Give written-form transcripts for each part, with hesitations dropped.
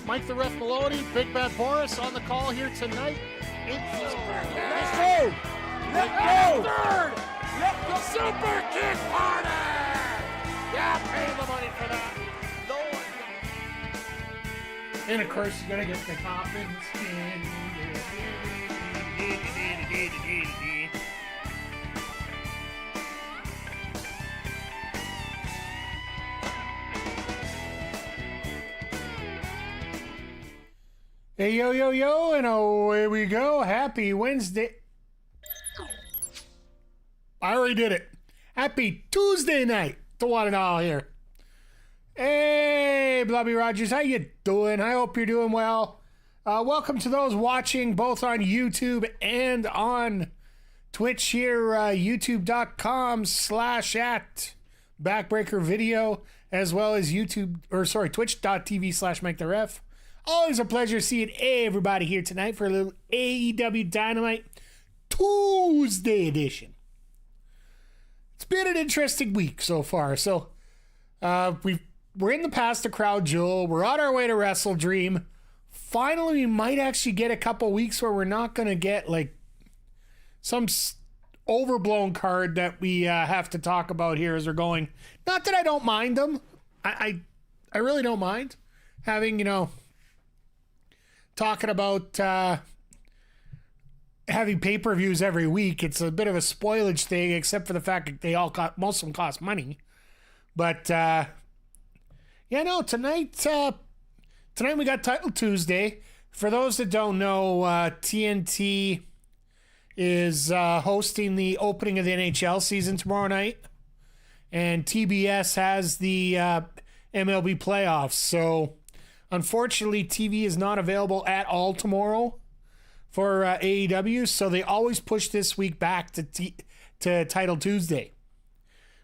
Mike the Ref Maloney, Big Bad Boris on the call here tonight. Let's go! Let's go! Third! The Super Kick Party! Yeah, pay the money for that. No one. And of course, you're gonna get the coffin spin. Hey, yo, yo, yo, and away we go. Happy Wednesday. I already did it. Happy Tuesday night to one and all here. Hey, Blobby Rogers, how you doing? I hope you're doing well. Welcome to those watching both on YouTube and on Twitch here, youtube.com/at Backbreaker Video, as well as twitch.tv/MikeTheRef. Always a pleasure seeing everybody here tonight for a little AEW Dynamite Tuesday edition. It's been an interesting week so far. So we're in the past the crowd jewel. We're on our way to Wrestledream. Finally, we might actually get a couple weeks where we're not going to get like some overblown card that we have to talk about here as we're going. Not that I don't mind them. I really don't mind having, talking about having pay-per-views every week. It's a bit of a spoilage thing, except for the fact that most of them cost money. But tonight we got Title Tuesday. For those that don't know, TNT is hosting the opening of the NHL season tomorrow night, and TBS has the MLB playoffs. So unfortunately, TV is not available at all tomorrow for AEW, so they always push this week back to Title Tuesday,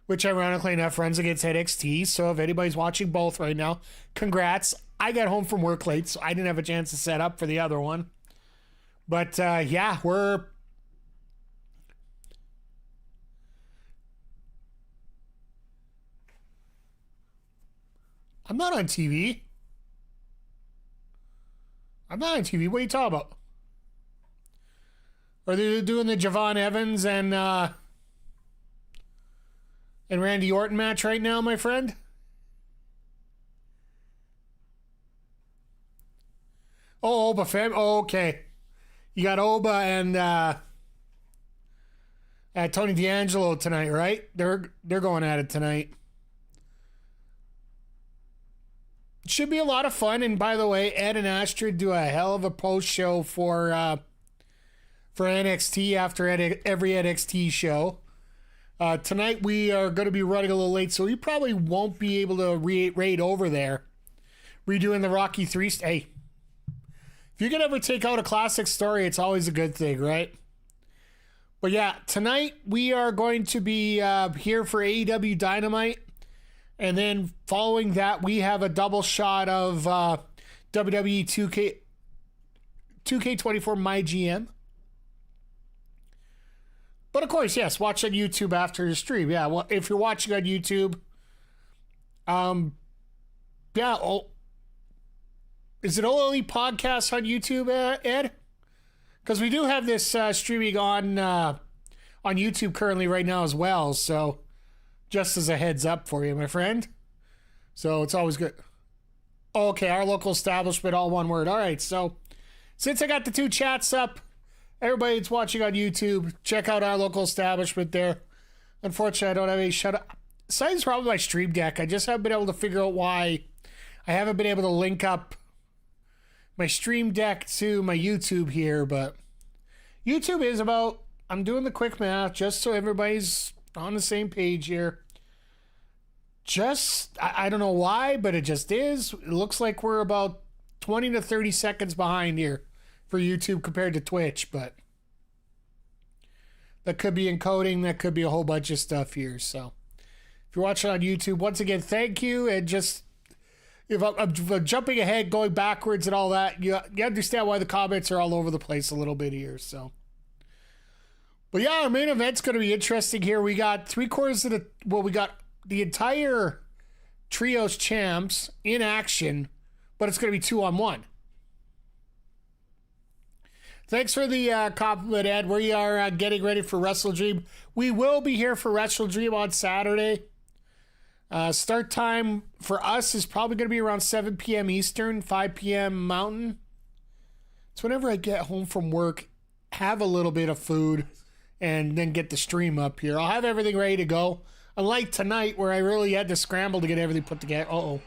which ironically enough runs against NXT. So if anybody's watching both right now, congrats. I got home from work late, so I didn't have a chance to set up for the other one. But I'm not on TV. What are you talking about? Are they doing the Javon Evans and Randy Orton match right now, my friend? Oh, Oba fam. Oh, okay. You got Oba and Tony D'Angelo tonight, right? They're going at it tonight. Should be a lot of fun. And by the way, Ed and Astrid do a hell of a post show for NXT after every NXT show. Tonight we are going to be running a little late, so we probably won't be able to raid over there. Redoing the Rocky 3. Hey, if you can ever take out a classic story, it's always a good thing, right? But yeah, tonight we are going to be here for AEW Dynamite. And then following that, we have a double shot of WWE 2K24 My GM. But of course, yes, watch on YouTube after the stream. Yeah, well, if you're watching on YouTube, is it only podcasts on YouTube, Ed? Because we do have this streaming on YouTube currently right now as well. So just as a heads up for you, my friend. So it's always good. Okay, our local establishment, all one word. All right, so since I got the two chats up, everybody that's watching on YouTube, check out our local establishment there. Unfortunately, I don't have any shut-up. Besides probably my stream deck, I just haven't been able to figure out why I haven't been able to link up my stream deck to my YouTube here. But YouTube is about, I'm doing the quick math just so everybody's on the same page here. I don't know why, but it just is. It looks like we're about 20 to 30 seconds behind here for YouTube compared to Twitch, but that could be encoding. That could be a whole bunch of stuff here. So if you're watching on YouTube, once again, thank you. And just, if I'm jumping ahead, going backwards and all that, you understand why the comments are all over the place a little bit here. So, but yeah, our main event's going to be interesting here. We got we got the entire Trios champs in action but it's going to be 2-on-1. Thanks for the compliment, Ed. We are getting ready for Wrestledream. We will be here for Wrestledream on Saturday. Start time for us is probably going to be around 7 p.m. Eastern, 5 p.m. Mountain. It's whenever I get home from work, have a little bit of food, and then get the stream up here. I'll have everything ready to go. Unlike tonight, where I really had to scramble to get everything put together. Uh-oh.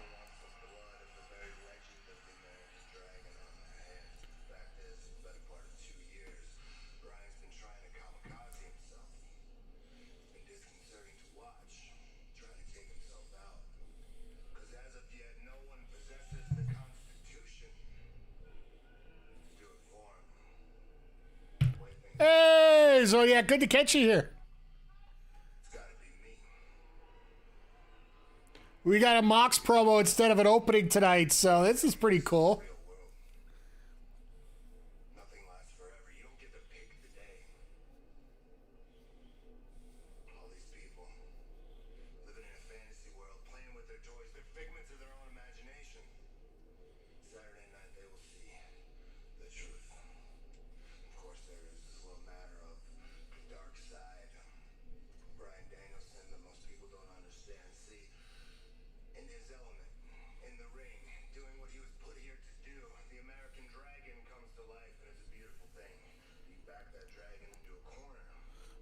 Hey, so yeah, good to catch you here. We got a Mox promo instead of an opening tonight, so this is pretty cool.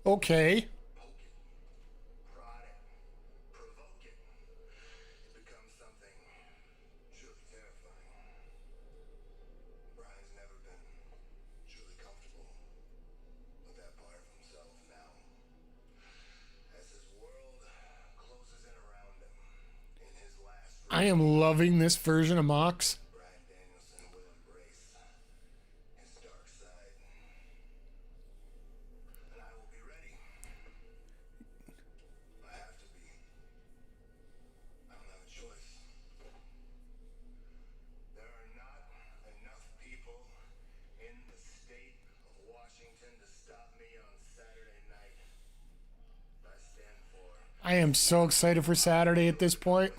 Okay. I am loving this version of Mox. I am so excited for Saturday at this point.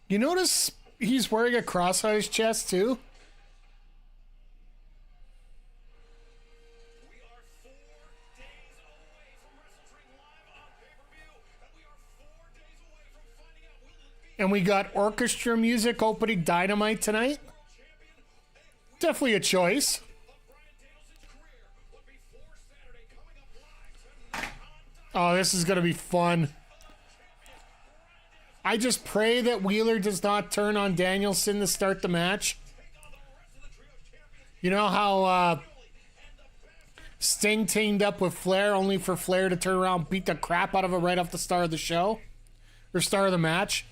You notice he's wearing a cross on his chest, too? And we got orchestra music opening Dynamite tonight. Definitely a choice. Oh, this is going to be fun. I just pray that Wheeler does not turn on Danielson to start the match. You know how Sting teamed up with Flair only for Flair to turn around and beat the crap out of him right off the start of the show? Or start of the match?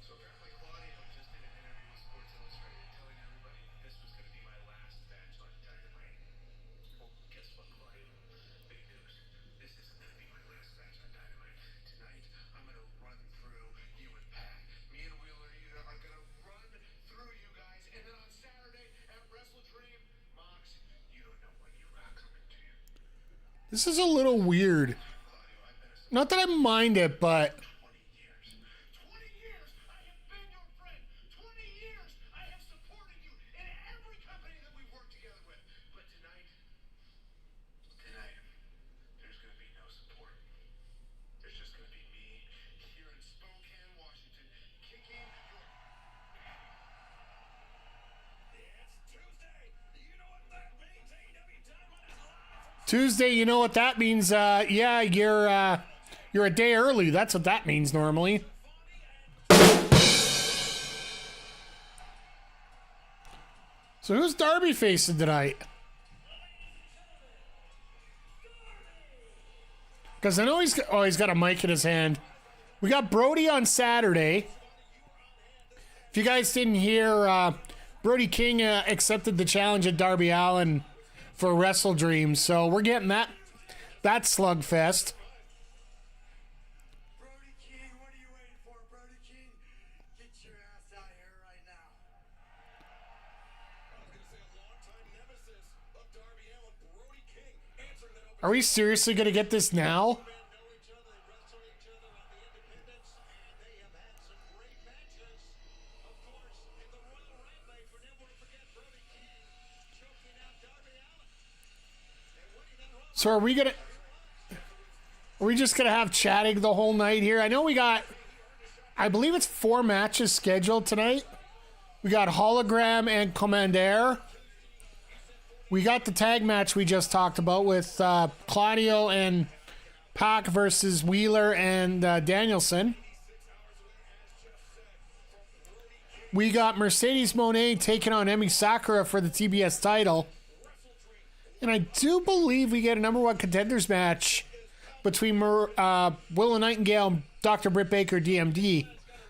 So apparently Claudio just did an interview with Sports Illustrated telling everybody this was going to be my last match on Dynamite. Well, guess what, Claudio? Big news. This isn't going to be my last match on Dynamite. Tonight, I'm going to run through you and Pat. Me and Wheeler are going to run through you guys. And then on Saturday at Wrestledream, Mox, you don't know what you're coming to you. This is a little weird. Not that I mind it, but... 20 years, I have been your friend. 20 years, I have supported you in every company that we've worked together with. But tonight, there's going to be no support. There's just going to be me here in Spokane, Washington, kicking your... It's Tuesday. You know what that means? AEW Dynamite is live. Tuesday, you know what that means? Yeah, you're a day early. That's what that means normally. So who's Darby facing tonight? Because I know he's got a mic in his hand. We got Brody on Saturday. If you guys didn't hear, Brody King accepted the challenge at Darby Allin for Wrestledream, so we're getting that slugfest. Brody King, what are you waiting for? Brody King, get your ass out here right now. I was going to say a long-time nemesis of Darby Allin, Brody King, answering that open. Are we seriously going to get this now? Men know each other, they wrestle each other on the independents, and they have had some great matches. Of course, in the Royal Rumble, for never to forget Brody King choking out Darby Allin. And winning that Royal So are we just going to have chatting the whole night here? I know we got, I believe it's 4 matches scheduled tonight. We got Hologram and Kommander. We got the tag match we just talked about with Claudio and Pac versus Wheeler and Danielson. We got Mercedes Mone taking on Emi Sakura for the TBS title. And I do believe we get a number 1 contenders match between Willow Nightengale and Dr. Britt Baker, DMD,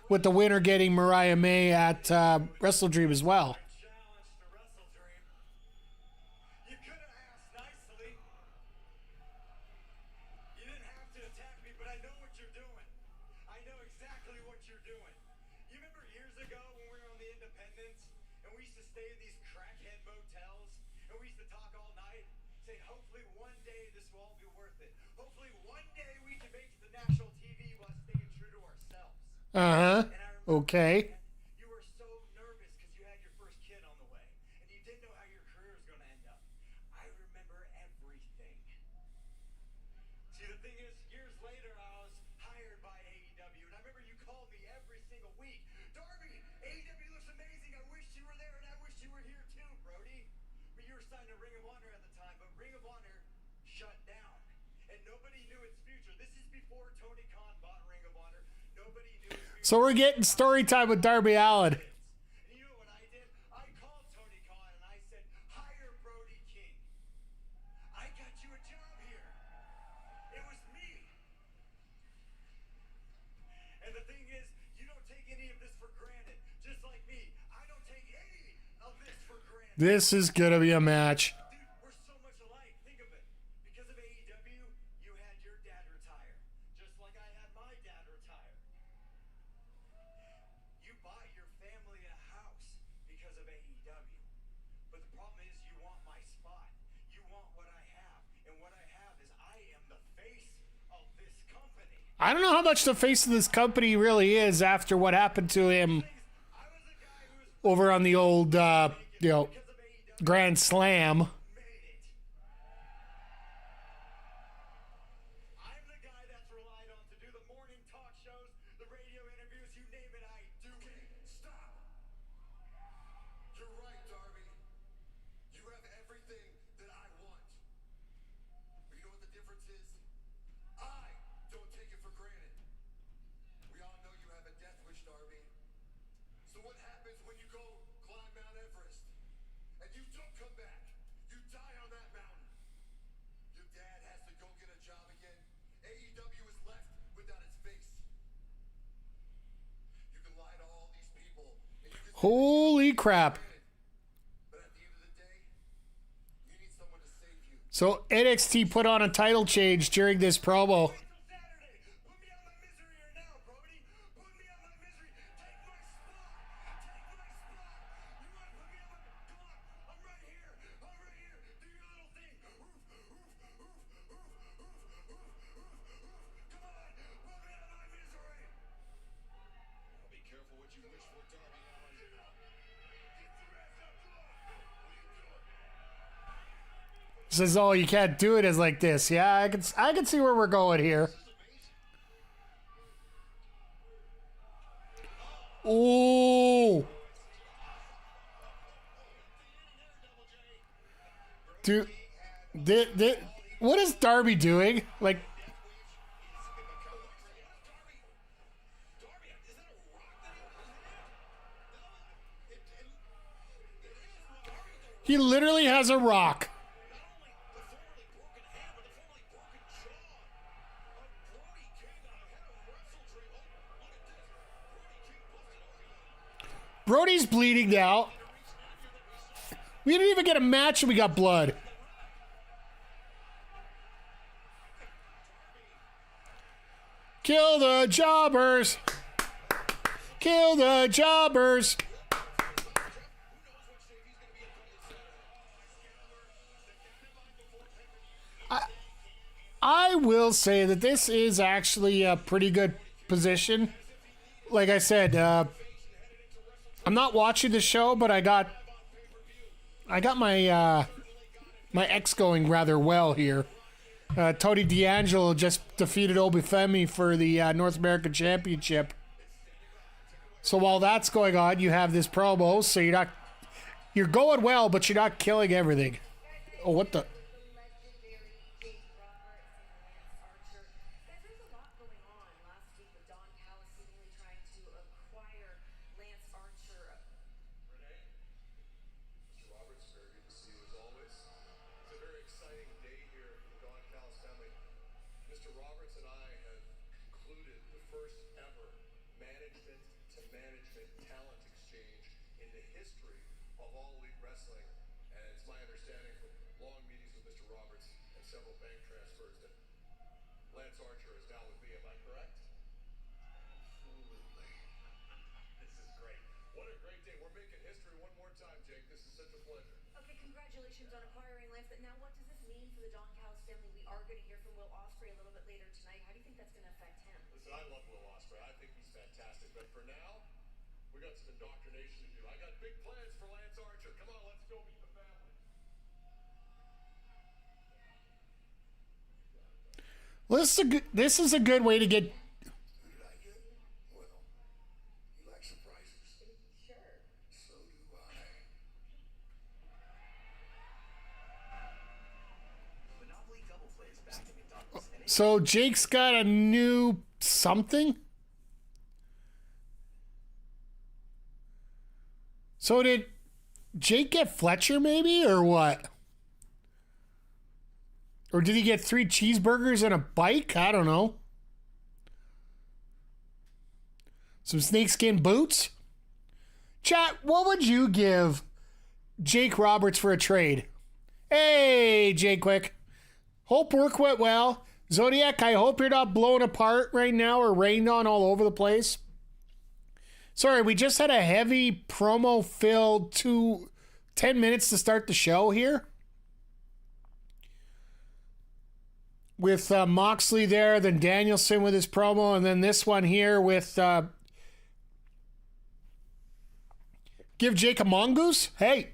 with the winner getting Mariah May at Wrestledream as well. Challenge to Wrestledream. You could have asked nicely. You didn't have to attack me, but I know what you're doing. I know exactly what you're doing. You remember years ago when we were on the Independents and we used to stay in these crackhead motels and we used to talk all night, saying hopefully one day this will all be worth it. Hopefully one day we can make it to national TV while staying true to ourselves. Uh-huh. And I remember Okay. you were so nervous because you had your first kid on the way, and you didn't know how your career was going to end up. I remember everything. See, the thing is, years later, I was hired by AEW, and I remember you called me every single week. Darby, AEW looks amazing. I wish you were there, and I wish you were here too, Brody. But you were signed to Ring of Honor at the time, but Ring of Honor shut down, and nobody knew its future. This is before Tony Khan bought Ring of Honor. Nobody knew its future. So we're getting story time with Darby Allin. And you know what I did? I called Tony Khan and I said, hire Brody King. I got you a job here. It was me. And the thing is, you don't take any of this for granted. Just like me, I don't take any of this for granted. This is going to be a match. Dude, we're so much alike. Think of it. Because of AEW, you had your dad retire. Just like I had my dad retire. You buy your family a house because of AEW. But the problem is you want my spot. You want what I have. And what I have is I am the face of this company. I don't know how much the face of this company really is after what happened to him I was the guy who was over on the old, because of AEW Grand Slam. made it. I'm the guy that's relied on to do the morning talk shows, the radio interviews, you name it, I do it. Stop! You're right, Darby. You have everything that I want. But you know what the difference is? I don't take it for granted. We all know you have a death wish, Darby. So what happens when you go climb Mount Everest and you don't come back? You die on that mountain. Your dad has to go get a job again. AEW is left without its face. You can lie to all these people and you can Holy crap. but at the end of the day, you need someone to save you. So NXT put on a title change during this promo. Till Saturday. Put me out my misery here now, Brody. Put me out my misery. Take my spot. Take my spot. You want to put me out my... Come on. I'm right here. I'm right here. Do your little thing. Oof, oof, oof, oof, oof, oof, oof, oof, oof. Come on. Put me out my misery. Be careful what you wish for, Darby Allin. Get your ass up. Come on. What are you doing? Says, oh, you can't do it as like this. Yeah, I can see where we're going here. Ooh. Dude, what is Darby doing? Like, he literally has a rock. Not only the formerly broken hand, but the formerly broken jaw. Brody's bleeding now. We didn't even get a match and we got blood. Kill the jobbers. Kill the jobbers. I will say that this is actually a pretty good position. Like I said, I'm not watching the show, but I got my my ex going rather well here. Tony D'Angelo just defeated Obafemi for the North American Championship. So while that's going on, you have this promo. So you're going well, but you're not killing everything. Oh, what the? Well, this is a good way to get. You like it? Well, you like surprises? Sure. So do I. Monopoly Double Play is back at McDonald's. So Jake's got a new something? So did Jake get Fletcher maybe, or what? Or did he get 3 cheeseburgers and a bike? I don't know. Some snakeskin boots? Chat, what would you give Jake Roberts for a trade? Hey, Jake Quick. Hope work went well. Zodiac, I hope you're not blown apart right now or rained on all over the place. Sorry, we just had a heavy promo-filled 10 minutes to start the show here. With Moxley there, then Danielson with his promo, and then this one here with give Jake a mongoose? Hey.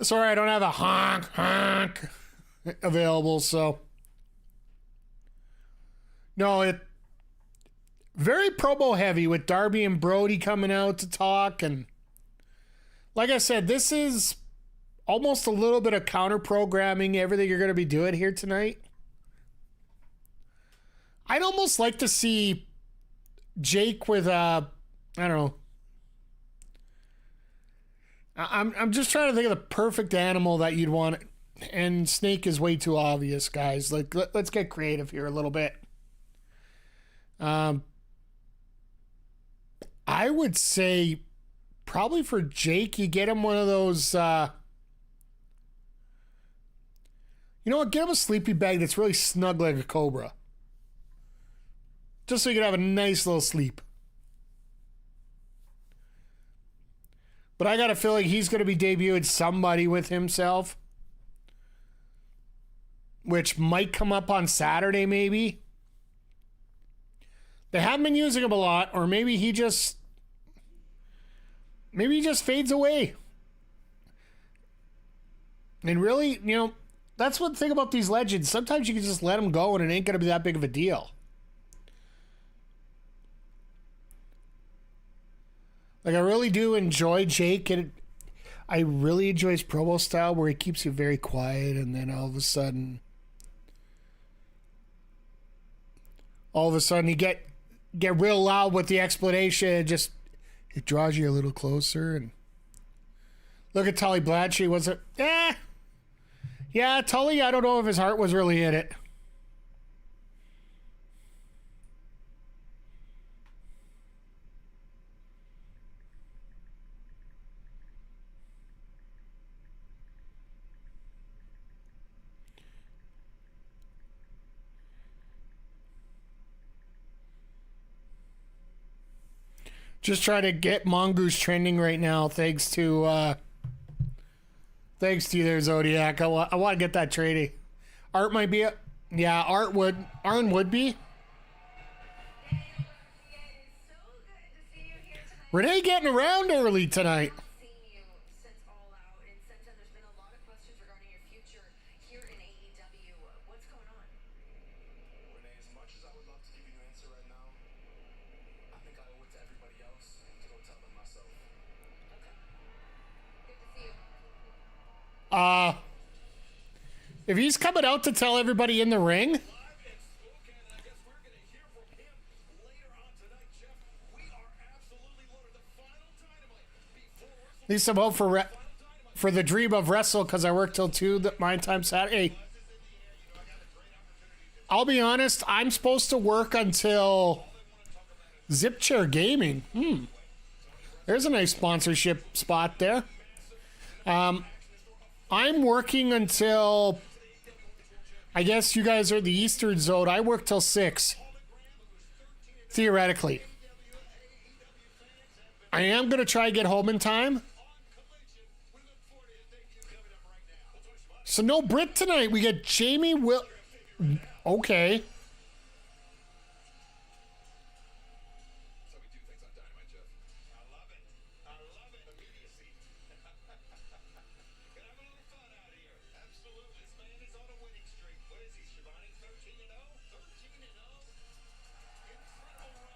Sorry, I don't have a honk available, so. No, it very promo heavy with Darby and Brody coming out to talk, and like I said, this is almost a little bit of counter-programming everything you're going to be doing here tonight. I'd almost like to see Jake with I don't know. I'm just trying to think of the perfect animal that you'd want, and snake is way too obvious, guys. Like, let's get creative here a little bit. I would say probably for Jake, you get him one of those. You know what? Get him a sleepy bag that's really snug like a cobra. Just so you can have a nice little sleep. But I got a feeling he's going to be debuting somebody with himself. Which might come up on Saturday, maybe. They haven't been using him a lot, or maybe he just fades away. And really, you know, that's one thing about these legends. Sometimes you can just let them go and it ain't going to be that big of a deal. Like, I really do enjoy Jake, and I really enjoy his promo style where he keeps you very quiet, and then all of a sudden you get real loud with the explanation, and just it draws you a little closer. And look at Tully Blanchard. Was it? Yeah, Tully, I don't know if his heart was really in it. Just try to get Mongoose trending right now, thanks to you there, Zodiac. I want to get that trading. Art might be Arn would be. Renee getting around early tonight. Seen you since All Out, and since then there's been a lot of questions regarding your future here in AEW. What's going on? Renee, as much as I would love to give you an answer right now, I think I owe it to everybody else to go tell them myself. Okay. Good to see you. If he's coming out to tell everybody in the ring, Live and spoken. I guess we're going to hear from him later on tonight, Jeff. We are absolutely loaded. The final Dynamite before at least I'm out for the dream of wrestle because I work till 2 my time Saturday. I'll be honest, I'm supposed to work until Zip Chair Gaming. There's a nice sponsorship spot there. I'm working until, I guess you guys are the Eastern Zone. I work till 6, theoretically. I am going to try to get home in time. So no Britt tonight. We get Jamie Will. Okay. So we do things on Dynamite, Jeff. I love it. I love it. Immediacy. Gonna have a little fun out here. Absolutely. This man is on a winning streak. What is he, Shivani? 13-0? 13-0. Incredible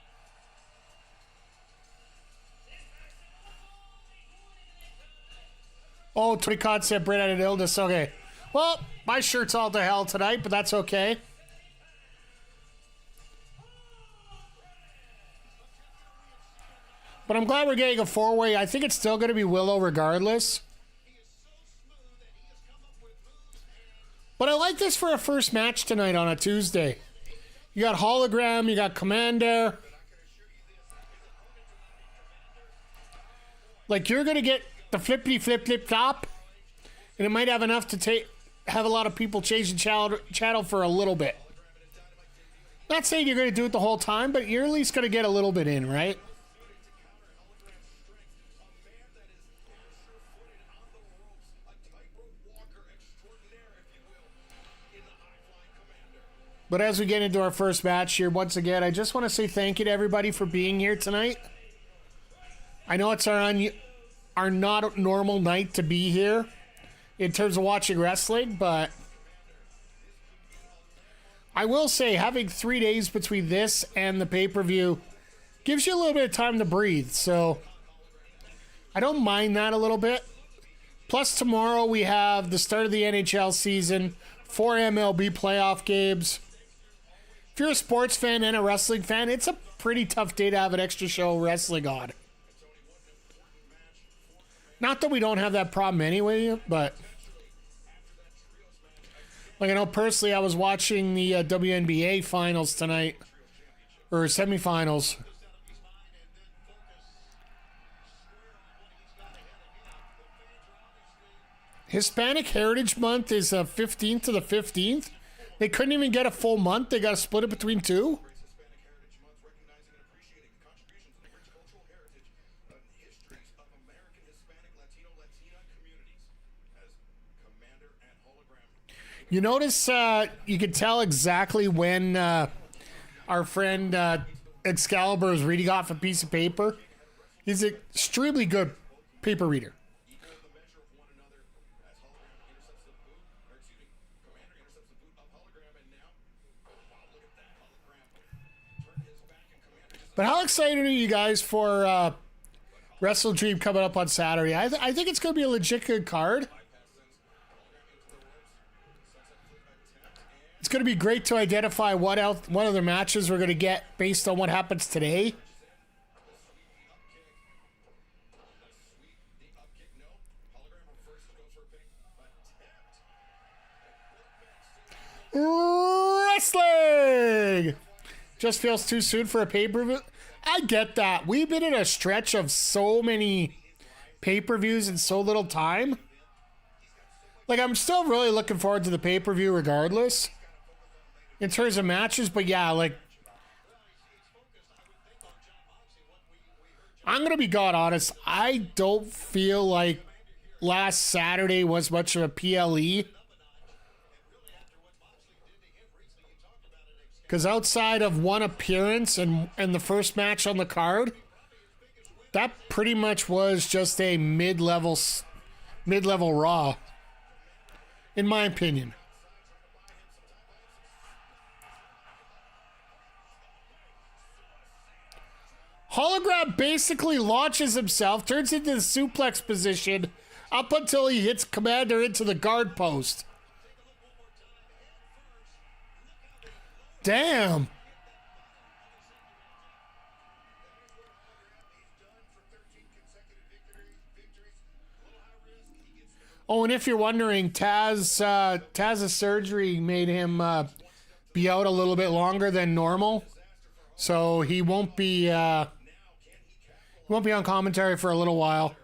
run. Oh, Tony Cod said Britt had an illness. Okay. Well, my shirt's all to hell tonight, but that's okay. But I'm glad we're getting a 4-way. I think it's still going to be Willow regardless. But I like this for a first match tonight on a Tuesday. You got Hologram, you got Kommander. Like, you're going to get the flippity flip flip flop, and it might have enough to have a lot of people changing channel for a little bit. Not saying you're going to do it the whole time, but you're at least going to get a little bit in, right? But as we get into our first match here, once again, I just want to say thank you to everybody for being here tonight. I know it's our not normal night to be here in terms of watching wrestling, but I will say having 3 days between this and the pay-per-view gives you a little bit of time to breathe, so I don't mind that a little bit. Plus tomorrow we have the start of the NHL season, 4 MLB playoff games. If you're a sports fan and a wrestling fan, it's a pretty tough day to have an extra show of wrestling on. Not that we don't have that problem anyway, but like I know personally I was watching the WNBA finals tonight, or semifinals. Hispanic Heritage Month is 15th to the 15th. They couldn't even get a full month. They got to split it between 2. Hispanic Heritage Month, recognizing and appreciating the contributions of the rich cultural heritage and histories of American Hispanic, Latino, Latina communities, as Kommander and Hologram. You notice you can tell exactly when our friend Excalibur is reading off a piece of paper. He's an extremely good paper reader. Equal the measure of one another as Hologram intercepts the boot, or excuse me, Kommander intercepts the boot of Hologram, and now, wow, look at that, Hologram turned his back and Kommander just But how excited are you guys for Wrestledream coming up on Saturday? I think it's going to be a legit good card. It's going to be great to identify what other matches we're going to get based on what happens today. Wrestling just feels too soon for a pay-per-view. I get that. We've been in a stretch of so many pay-per-views in so little time. Like, I'm still really looking forward to the pay-per-view regardless in terms of matches, but yeah, like I'm going to be God honest. I don't feel like last Saturday was much of a PLE. Because outside of one appearance and the first match on the card, that pretty much was just a mid-level Raw, in my opinion. Hologram basically launches himself, turns into the suplex position up until he hits Kommander into the guard post. Damn. Oh, and if you're wondering, Taz's surgery made him be out a little bit longer than normal, so he won't be on commentary for a little while.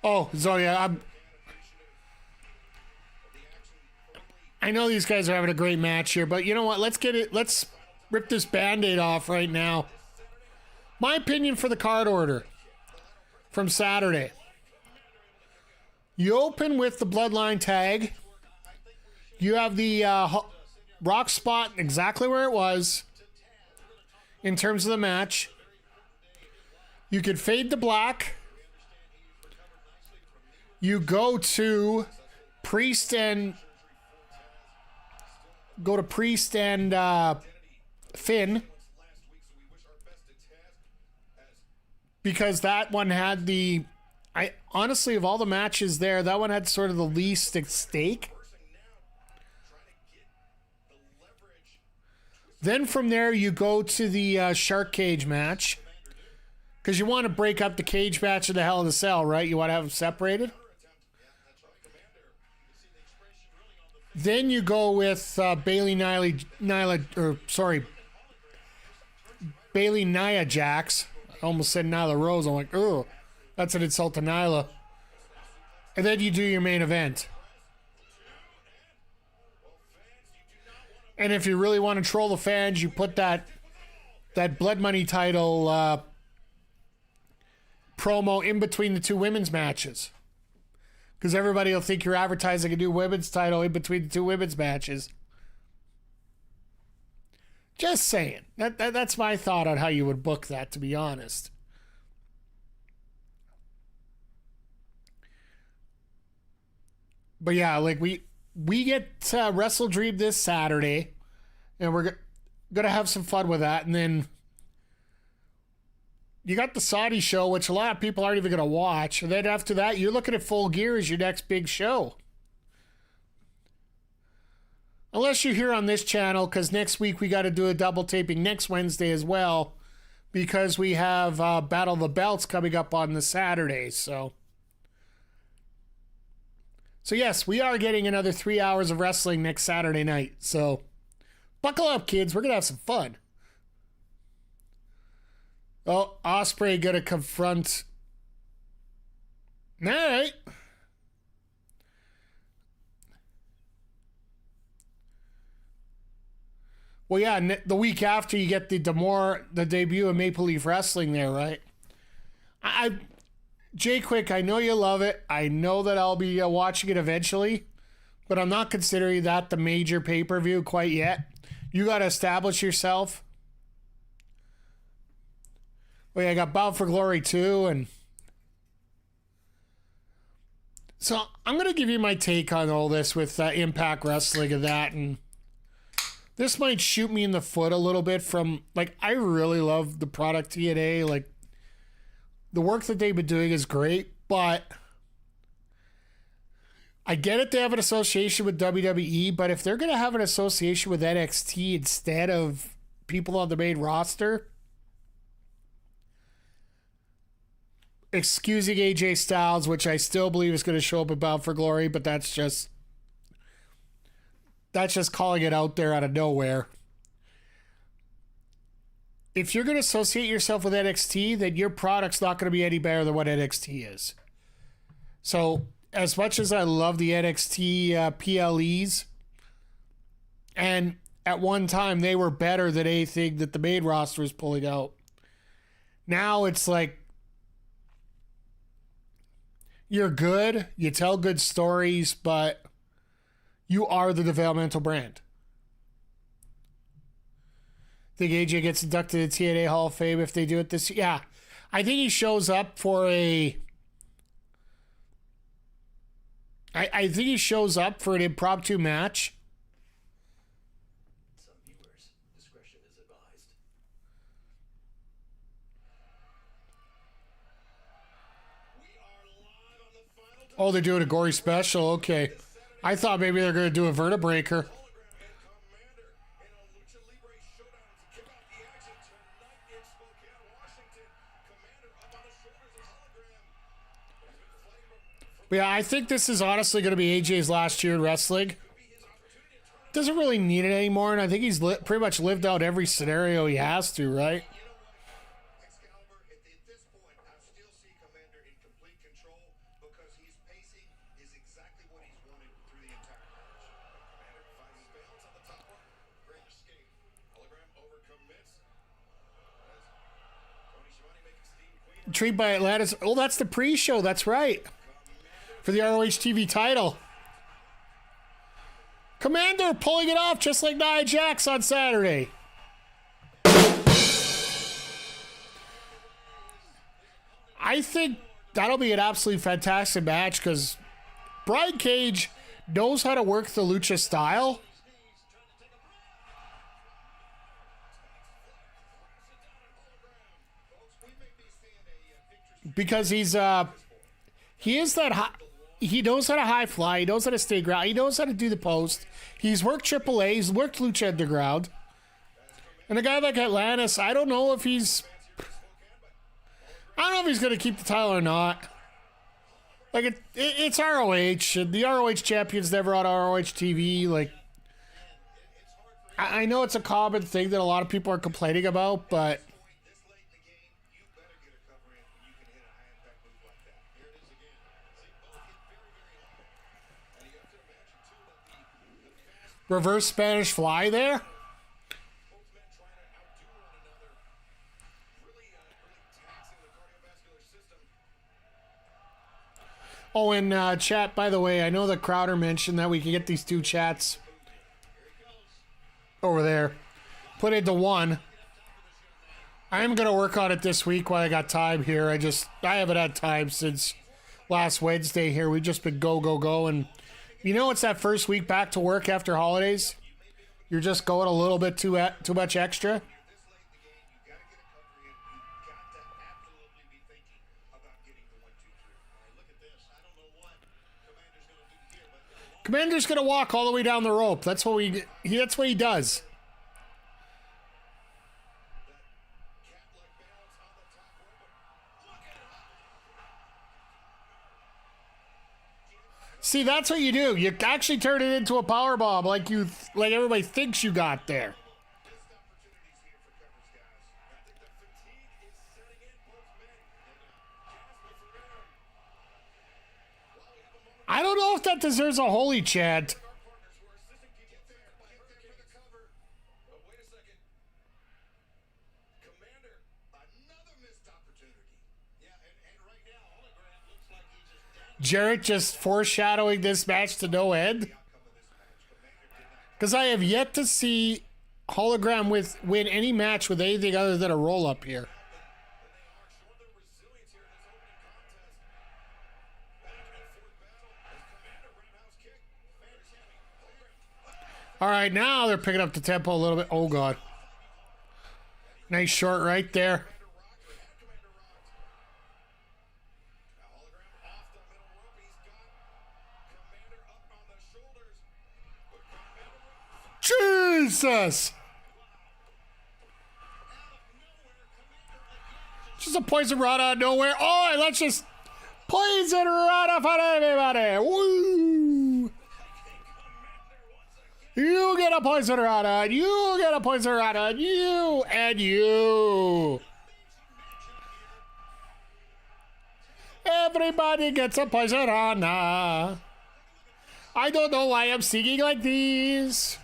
Oh, so yeah, I know these guys are having a great match here, but you know what? Let's rip this Band-Aid off right now. My opinion for the card order from Saturday. You open with the Bloodline tag. You have the Rock spot exactly where it was in terms of the match. You could fade to black. You go to Priest and Finn, because that one had honestly, of all the matches there, that one had sort of the least at stake. Then from there, you go to the Shark Cage match, because you want to break up the cage match of the Hell in a Cell, right? You want to have them separated. Then you go with Bailey Nia Jax. I almost said Nyla Rose. I'm like, oh, that's an insult to Nyla. And then you do your main event. And if you really want to troll the fans, you put that Blood Money title promo in between the two women's matches. Because everybody will think you're advertising a new women's title in between the two women's matches. Just saying. That's my thought on how you would book that, to be honest. But yeah, like we get Wrestledream this Saturday, and we're gonna have some fun with that. And then you got the Saudi show, which a lot of people aren't even gonna watch. And then after that, you're looking at Full Gear as your next big show. Unless you're here on this channel, because next week we got to do a double taping next Wednesday as well, because we have Battle of the Belts coming up on the Saturday. So yes, we are getting another 3 hours of wrestling next Saturday night. So buckle up, kids. We're going to have some fun. Oh, Ospreay going to confront... All right. Well, yeah, the week after you get the debut of Maple Leaf Wrestling there, right? Jay Quick, I know you love it. I know that I'll be watching it eventually, but I'm not considering that the major pay-per-view quite yet. You got to establish yourself. Well, yeah, I got Bound for Glory too, and so I'm going to give you my take on all this with Impact Wrestling and that, and this might shoot me in the foot a little bit from, like, I really love the product TNA. Like, the work that they've been doing is great, but I get it, they have an association with WWE, but if they're going to have an association with NXT instead of people on the main roster, excusing AJ Styles, which I still believe is going to show up in Bound for Glory, but that's just calling it out there out of nowhere. If you're going to associate yourself with NXT, then your product's not going to be any better than what NXT is. So, as much as I love the NXT PLEs, and at one time they were better than anything that the main roster was pulling out, Now it's like you're good, you tell good stories, but you are the developmental brand. Think AJ gets inducted to TNA Hall of Fame if they do it this year? Yeah. I think he shows up for a... I think he shows up for an impromptu match. Some viewers, discretion is advised. We are live on the final Oh, they're doing a gory special. Okay. I thought maybe they're going to do a vertebreaker. Hologram and Kommander in a Lucha Libre showdown to kick off the action tonight in Spokane, Washington. Kommander up on the shoulders of Hologram. But yeah, I think this is honestly going to be AJ's last year in wrestling. Doesn't really need it anymore, and I think he's pretty much lived out every scenario he has to, right? Excalibur, at this point, I still see Kommander in complete control because his pacing is exactly what he's wanted through the entire match. Kommander finds his balance on the top rope. Great escape. Hologram overcommits. As Tony Schiavone makes Steve Queen. Treat by Atlantis. Oh, that's the pre-show. That's right. For the ROH TV title. Kommander pulling it off just like Nia Jax on Saturday. I think that'll be an absolutely fantastic match because Brian Cage knows how to work the lucha style. Because he is that high. He knows how to high fly. He knows how to stay ground. He knows how to do the post. He's worked AAA. He's worked Lucha Underground. And a guy like Atlantis, I don't know if he's going to keep the title or not. Like it's ROH, and the ROH champion's never on ROH TV. Like I know it's a common thing that a lot of people are complaining about, but This late in the game, you better get a cover in when you can hit a high impact move like that. Here it is again. See, both hit very, very hard. And you have to imagine too that the fast reverse Spanish fly there. both men trying to outdo one another, really taxing the cardiovascular system. Oh, and chat, by the way, I know that Crowder mentioned that we can get these two chats over there put into one. I am going to work on it this week while I got time here. I haven't had time since last Wednesday here. We've just been go. And you know, it's that first week back to work after holidays. You're just going a little bit too much extra. This late in the game, you got to get a cover in. You got to absolutely be thinking about getting the 1, 2, 3. All right, look at this. I don't know what Kommander's going to do here, but Commander's going to walk all the way down the rope. That's what that's what he does. cat-like balance on the top rope. But look at See, that's what you do. You actually turn it into a power bomb like everybody thinks you got there. missed opportunities here for covers, guys. I think the fatigue is setting in both men. And Jasper for them. While we have a moment, I don't know if that deserves a holy chant. our partners who are assisting to get there for the cover. But wait a second. Kommander, another missed opportunity. Yeah, and right now, Hologram looks like he's just dangling Jarrett just foreshadowing this match to no end. the outcome of this match. Kommander did not. Because I have yet to see Hologram win any match with anything other than a roll-up here. And they are showing their resilience here in this opening contest. Back and forth battle as Kommander roundhouse kick. Fantastic. All right, now they're picking up the tempo a little bit. Oh, God. Nice short right there. Commander rocked or had Kommander rocked. Now Hologram off the middle rope. He's got Kommander up on the shoulders. But Kommander Jesus! Just a poison rod out of nowhere. Oh, and let's just poison rod off on everybody. Woo! You get a poison rod on. You get a poison rod on. You and you. Everybody gets a poison rod. I don't know why I'm singing like this.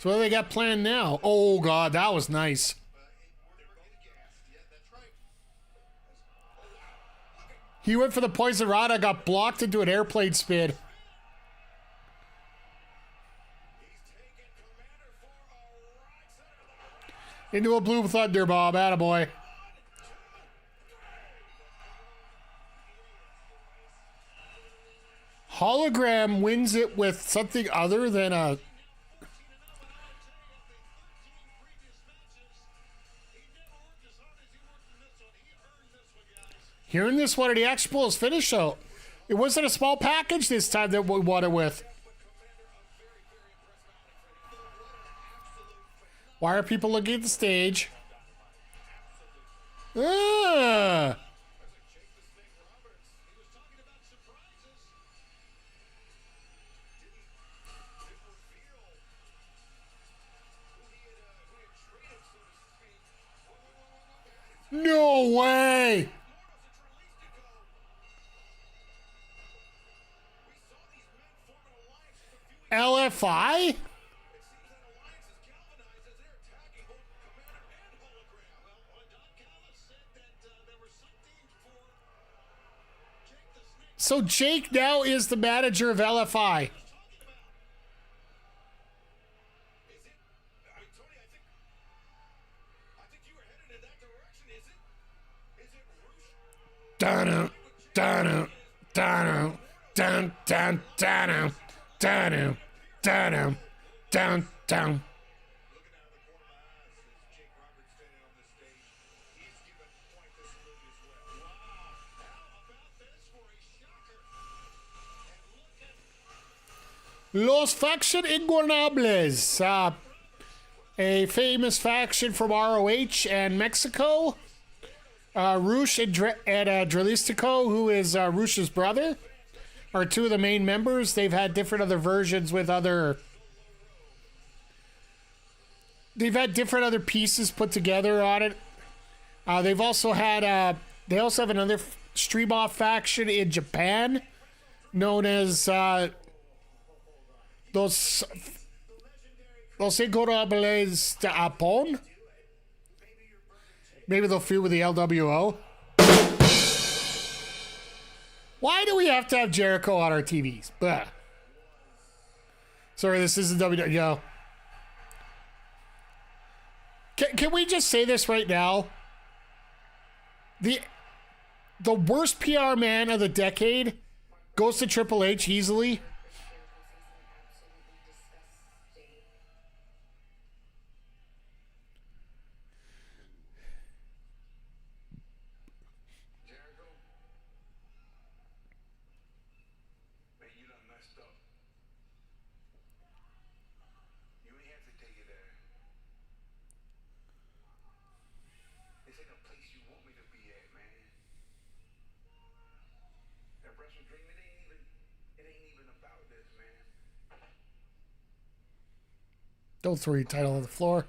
So what do they got planned now? Oh, God, that was nice. He went for the poison rana, got blocked into an airplane spin. Into a blue thunder bomb, attaboy. Hologram wins it with something other than a... Hearing this one, he actually pulled his finish out. It wasn't a small package this time that we won it with. Why are people looking at the stage? Ah. No way! LFI? So Jake now is the manager of LFI. Dun dun dun dun dun dun dun dun dun dun. Los Faction Ingobernables, a famous faction from ROH and Mexico. Rush and Dralistico, who is Rush's brother, are two of the main members. They've had different other versions with other... They've had different other pieces put together on it. They've also had... they also have another stream off faction in Japan known as... Los Ingobernables de Japón. Maybe they'll feud with the LWO. Why do we have to have Jericho on our TVs? Blah. Sorry, this isn't WWE. Yo. Can we just say this right now? The worst PR man of the decade goes to Triple H easily. Don't throw your title on the floor.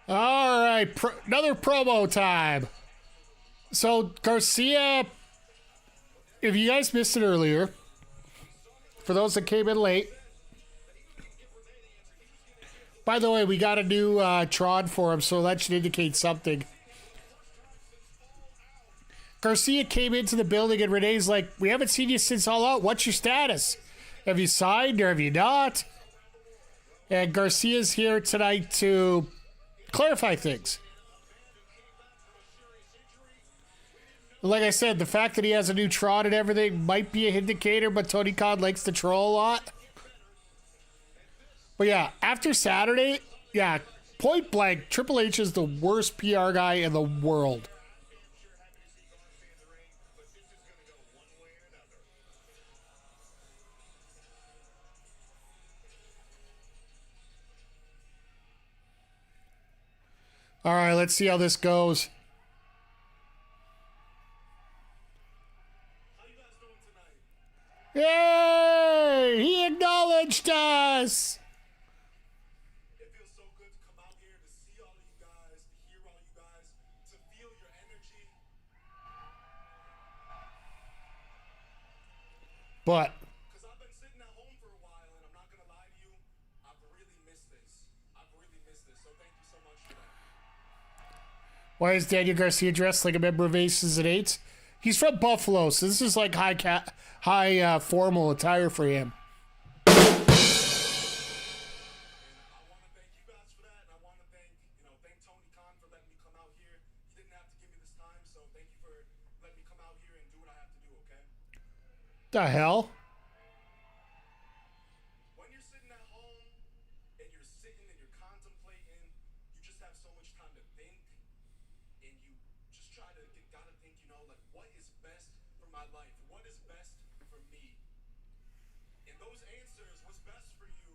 All right, another promo time. So Garcia, if you guys missed it earlier, for those that came in late, by the way, we got a new Tron for him, so that should indicate something. Garcia came into the building and Renee's like, we haven't seen you since All Out. What's your status? Have you signed or have you not? And Garcia's here tonight to clarify things. Like I said, the fact that he has a new Tron and everything might be an indicator, but Tony Khan likes to troll a lot. But yeah, after Saturday, yeah, point blank, Triple H is the worst PR guy in the world. All right, let's see how this goes. How you guys doing tonight? Yay! He acknowledged us! It feels so good to come out here to see all of you guys, to hear all you guys, to feel your energy. But Because I've been sitting at home for a while, and I'm not going to lie to you, I've really missed this. So thank you so much for that. why is Daniel Garcia dressed like a member of Aces and Eights? He's from Buffalo, so this is like high formal attire for him. And I want to thank you guys for that, and I want to thank Tony Khan for letting me come out here. He didn't have to give me this time, so thank you for letting me come out here and do what I have to do, okay? The hell? When you're sitting at home and you're sitting and you're contemplating, you just have so much time to think, and you just gotta think, like, what is best for my life? What is best for me? And those answers, what's best for you,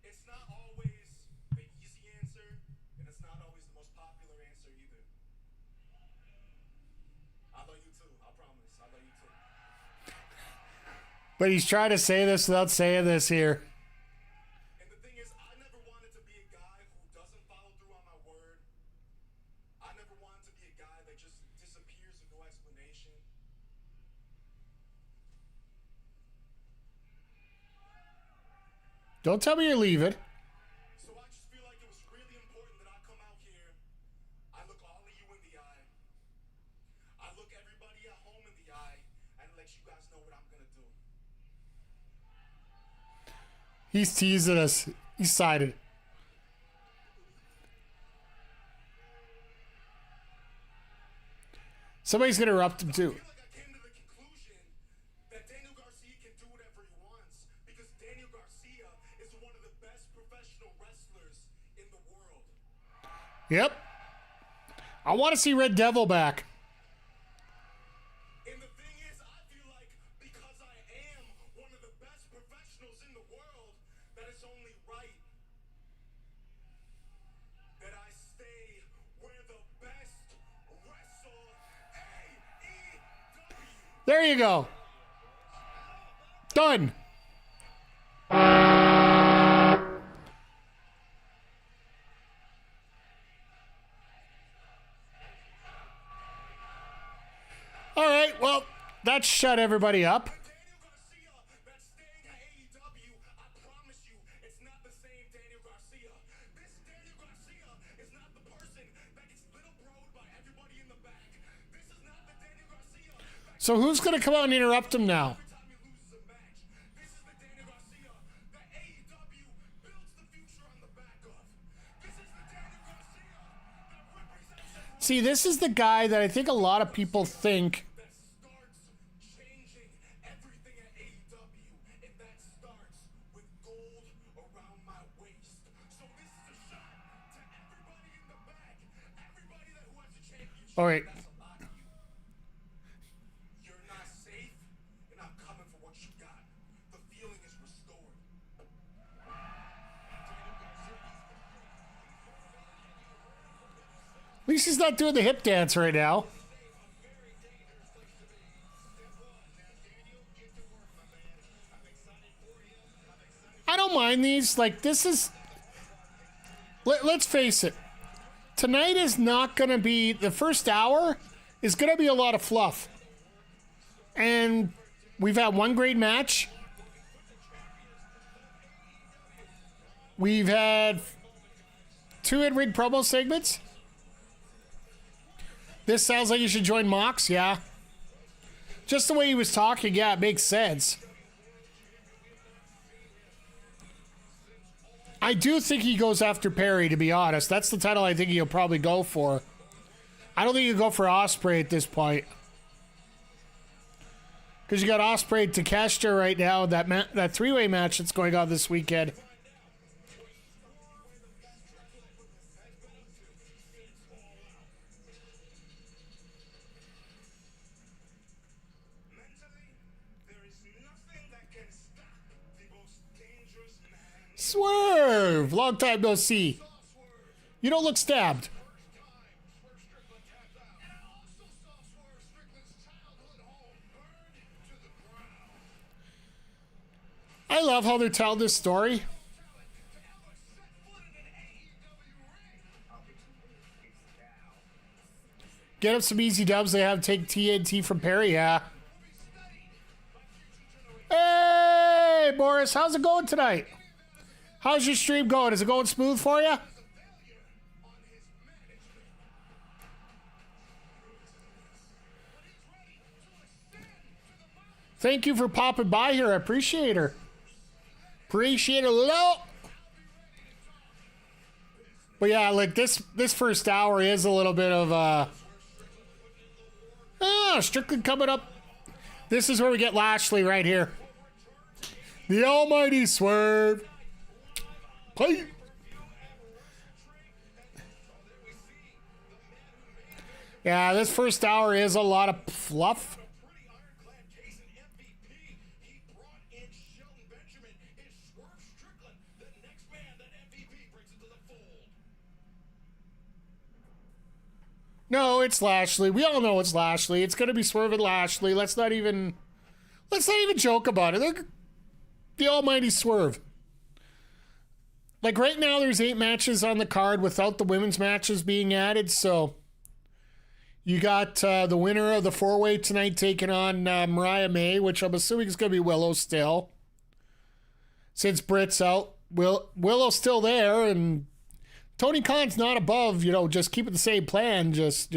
it's not always the easy answer, and it's not always the most popular answer either. I love you too, I promise. I love you too. But he's trying to say this without saying this here. And the thing is, I never wanted to be a guy who doesn't follow through on my word. I never wanted to be a guy that just disappears with no explanation. Don't tell me you're leaving. So I just feel like it was really important that I come out here. I look all of you in the eye. I look everybody at home in the eye and let you guys know what I'm gonna do. He's teasing us. He's sided. Somebody's gonna erupt him too. I feel like I came to the conclusion that Daniel Garcia can do whatever he wants because Daniel Garcia is one of the best professional wrestlers in the world. Yep. I want to see Red Devil back. And the thing is, I feel like because I am one of the best professionals in the world, that it's only right that I stay where the best wrestle AEW. There you go. Done. All right, well, that shut everybody up. Daniel Garcia that's staying at AEW, I promise you, it's not the same Daniel Garcia. This Daniel Garcia is not the person that gets little broed by everybody in the back. This is not the Daniel Garcia that So who's going to come out and interrupt him now? every time he loses a match. This is the Daniel Garcia that AEW builds the future on the back of. This is the Daniel Garcia that represents See, this is the guy that I think a lot of people think that starts changing everything at AEW, and that starts with gold around my waist. So this is a shot to everybody in the back, everybody that who has a championship. All right. That's a lot of you. You're not safe, and I'm coming for what you got. The feeling is restored. At least he's not doing the hip dance right now. I don't mind these. Like, this is... Let's face it. Tonight is not going to be... The first hour is going to be a lot of fluff. And we've had one great match. We've had 2 in-ring promo segments. This sounds like you should join Mox, yeah. Just the way he was talking, yeah, it makes sense. I do think he goes after Perry, to be honest. That's the title I think he'll probably go for. I don't think he'll go for Ospreay at this point. Because you got Ospreay and Takeshita right now, that three-way match that's going on this weekend. Mentally, there is nothing that can stop the most dangerous man. Swerve! Long time no see. You don't look stabbed. Swerve Strickland tapped out. And I also saw Swerve Strickland's childhood home burned to the ground. I love how they're telling this story. To ever set foot in an AEW ring. Get up some easy dubs. They have take TNT from Perry, yeah. Will be studied by future generations. Boris. How's it going tonight? How's your stream going? Is it going smooth for you? Thank you for popping by here. I appreciate her. Appreciate it a lot. But yeah, like this first hour is a little bit of Strickland coming up. This is where we get Lashley right here. The almighty swerve. Play. Yeah, this first hour is a lot of fluff. No, it's Lashley. We all know it's Lashley. It's going to be Swerve and Lashley. Let's not even joke about it. They're the almighty Swerve. Like right now, there's 8 matches on the card without the women's matches being added. So you got the winner of the 4-way tonight taking on Mariah May, which I'm assuming is going to be Willow still. Since Britt's out, Willow's still there, and Tony Khan's not above, just keeping the same plan. Just,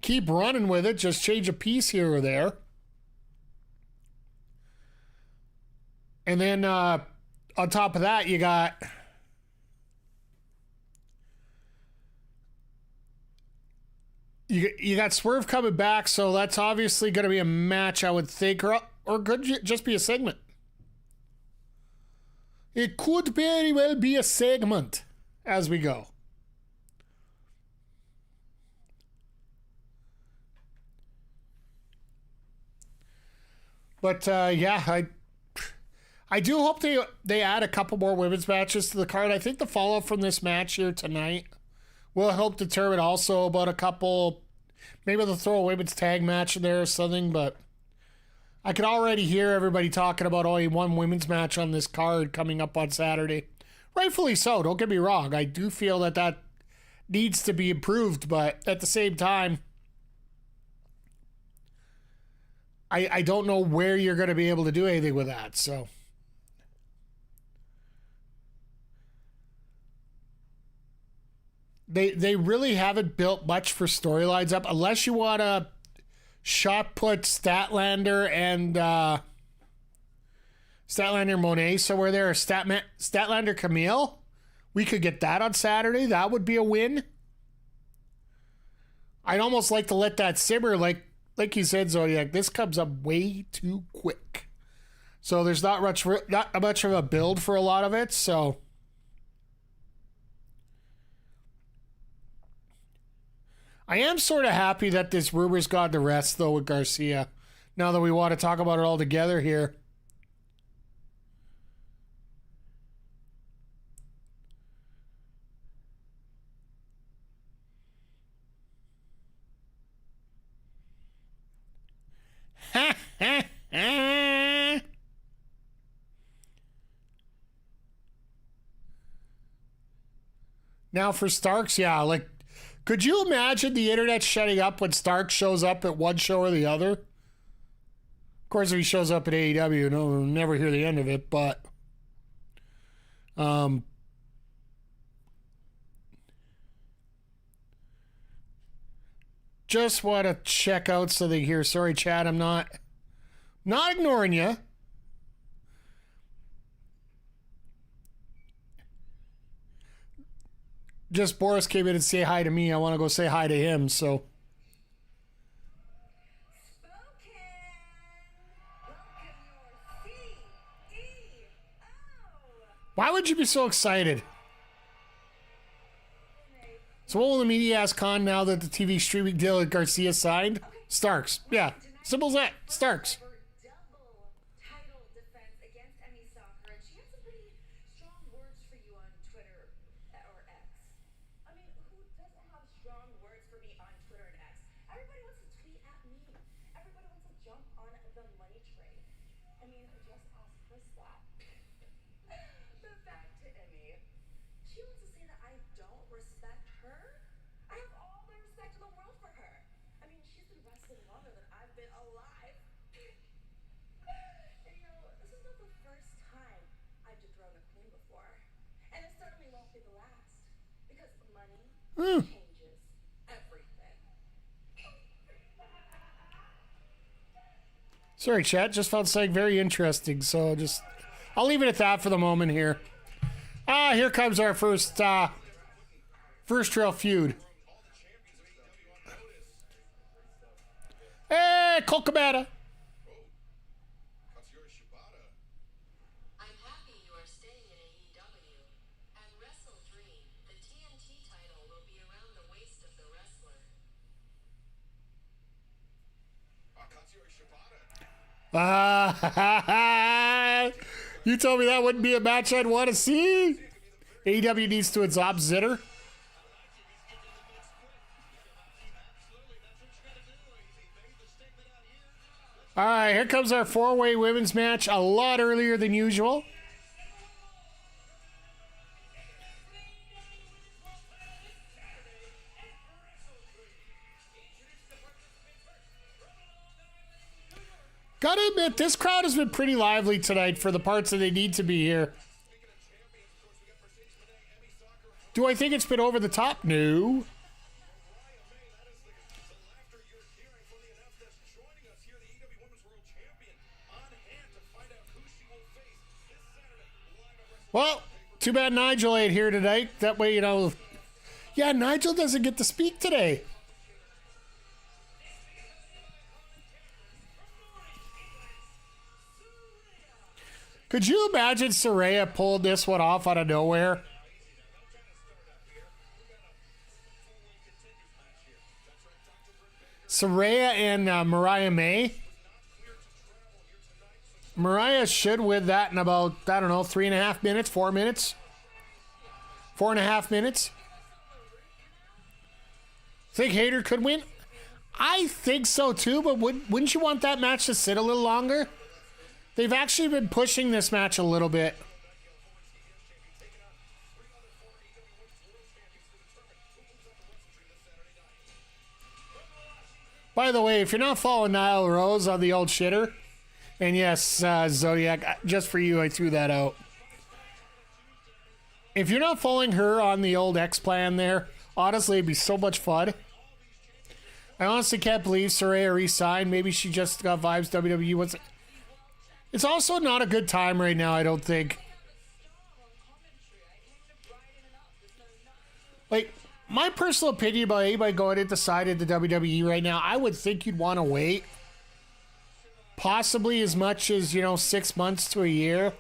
keep running with it. Just change a piece here or there. And then on top of that, you got Swerve coming back, so that's obviously going to be a match, I would think, or could just be a segment. It could very well be a segment as we go. But yeah, I do hope they add a couple more women's matches to the card. I think the follow-up from this match here tonight will help determine also about a couple. Maybe they'll throw a women's tag match in there or something, but I can already hear everybody talking about only one women's match on this card coming up on Saturday. Rightfully so, don't get me wrong. I do feel that needs to be improved, but at the same time, I don't know where you're going to be able to do anything with that, so. They really haven't built much for storylines up, unless you want to shot put Statlander and Statlander Monet somewhere there, or Statlander Camille. We could get that on Saturday. That would be a win. I'd almost like to let that simmer, like you said, Zodiac. This comes up way too quick, so there's not much of a build for a lot of it. So I am sort of happy that this rumor's gone to rest, though, with Garcia. Now that we want to talk about it all together here. Now for Starks, yeah, like, could you imagine the internet shutting up when Starks shows up at one show or the other? Of course, if he shows up at AEW, no, we'll never hear the end of it, but just want to check out something here. Sorry, Chad, I'm not ignoring you. Just Boris came in and say hi to me. I want to go say hi to him, so. Why would you be so excited? So what will the media ask Khan now that the TV streaming deal with Garcia signed? Starks. Yeah. Simple as that. Starks. Title defense against Sakura. She had some pretty strong words for you on Twitter or X. I mean, who doesn't have strong words for me on Twitter and X? Everybody wants to tweet at me. Everybody wants to jump on the money train. I mean, just ask Chris that. The fact to Emmy, she wants to say that I don't respect her. I have all the respect in the world for her. I mean, she's been wrestling longer than I've been alive. And this is not the changes everything. Sorry, chat. Just found something very interesting. So I'll leave it at that for the moment here. Here comes our first trail feud. Hey, Kommander. I'm happy you are staying in AEW. At Wrestledream, the TNT title will be around the waist of the wrestler. You told me that wouldn't be a match I'd want to see. AEW needs to absorb Zitter. All right, here comes our four-way women's match a lot earlier than usual. Gotta admit, this crowd has been pretty lively tonight for the parts that they need to be here. Do I think it's been over the top? No. Well, too bad Nigel ain't here tonight. That way, you know... Yeah, Nigel doesn't get to speak today. Could you imagine Saraya pulled this one off out of nowhere? Saraya and Mariah May. Mariah should win that in about, I don't know, 3.5 minutes, 4 minutes. 4.5 minutes. Think Hayter could win? I think so too, but wouldn't you want that match to sit a little longer? They've actually been pushing this match a little bit. By the way, if you're not following Nyla Rose on the old shitter, and yes, Zodiac, just for you, I threw that out. If you're not following her on the old X-Plan there, honestly, it'd be so much fun. I honestly can't believe Saraya re-signed. Maybe she just got vibes WWE wants. It's also not a good time right now, I don't think. Like, my personal opinion about anybody going into side of the WWE right now, I would think you'd want to wait. Possibly as much as, 6 months to a year.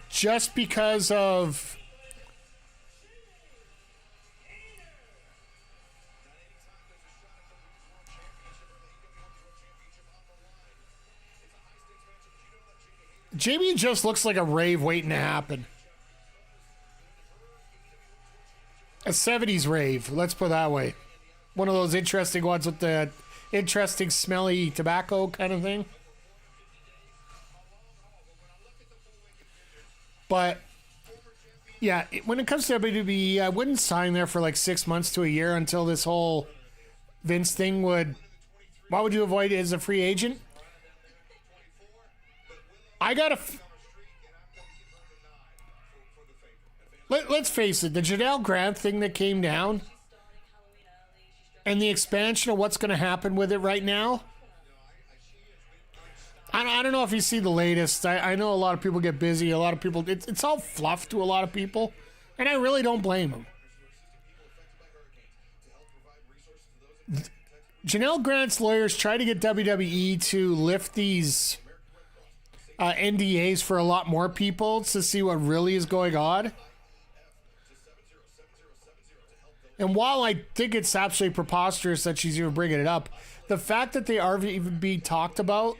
Just because of... Jamie just looks like a rave waiting to happen. A 70s rave, let's put it that way. One of those interesting ones with the interesting smelly tobacco kind of thing. But, yeah, when it comes to WWE, I wouldn't sign there for like 6 months to a year until this whole Vince thing would... Why would you avoid it as a free agent? I gotta... Let's face it, the Janelle Grant thing that came down and the expansion of what's going to happen with it right now. I don't know if you see the latest. I know a lot of people get busy. A lot of people... It's all fluff to a lot of people. And I really don't blame them. Janelle Grant's lawyers try to get WWE to lift these... NDAs for a lot more people to see what really is going on. And while I think it's absolutely preposterous that she's even bringing it up, the fact that they are even being talked about,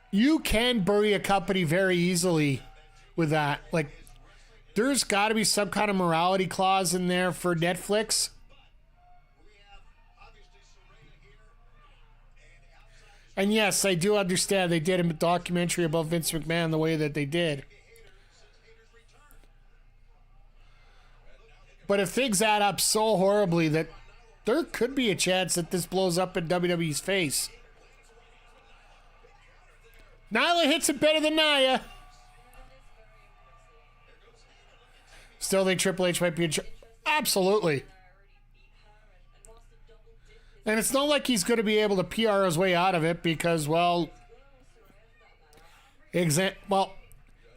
you can bury a company very easily with that. Like, there's got to be some kind of morality clause in there for Netflix. And yes, I do understand they did a documentary about Vince McMahon the way that they did. But if things add up so horribly that there could be a chance that this blows up in WWE's face. Nyla hits it better than Nia. Still think Triple H might be absolutely. And it's not like he's going to be able to PR his way out of it because, well,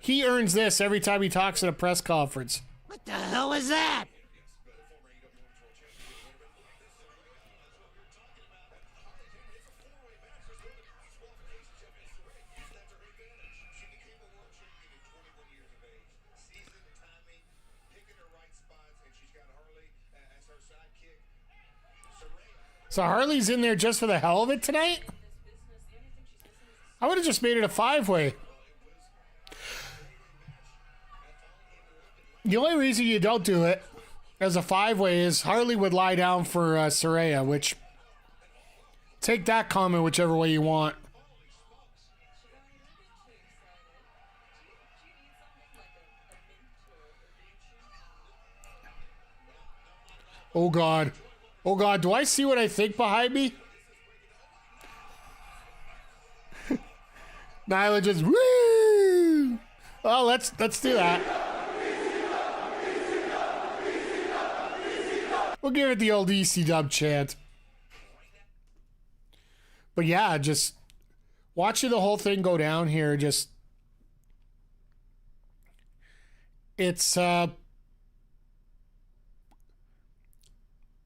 he earns this every time he talks at a press conference. What the hell was that? So Harley's in there just for the hell of it tonight? I would have just made it a 5-way. The only reason you don't do it as a 5-way is Harley would lie down for Saraya, which take that comment whichever way you want. Oh God. Oh God, do I see what I think behind me? Nyla just woo! Oh, let's do that. We'll give it the old EC-dub chant. But yeah, just watching the whole thing go down here, just it's like,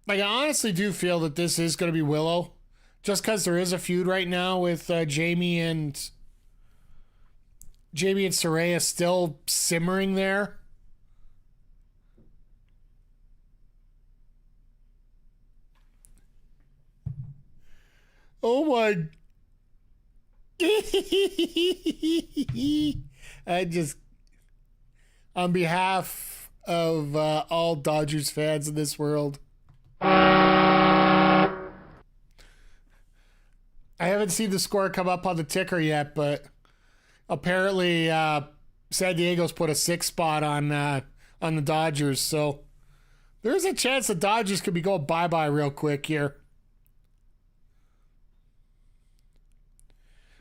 I honestly do feel that this is going to be Willow. Just because there is a feud right now with Jamie and Saraya still simmering there. Oh my. I just, on behalf of all Dodgers fans in this world, I haven't seen the score come up on the ticker yet, but apparently San Diego's put a 6 spot on the Dodgers, so there's a chance the Dodgers could be going bye-bye real quick here.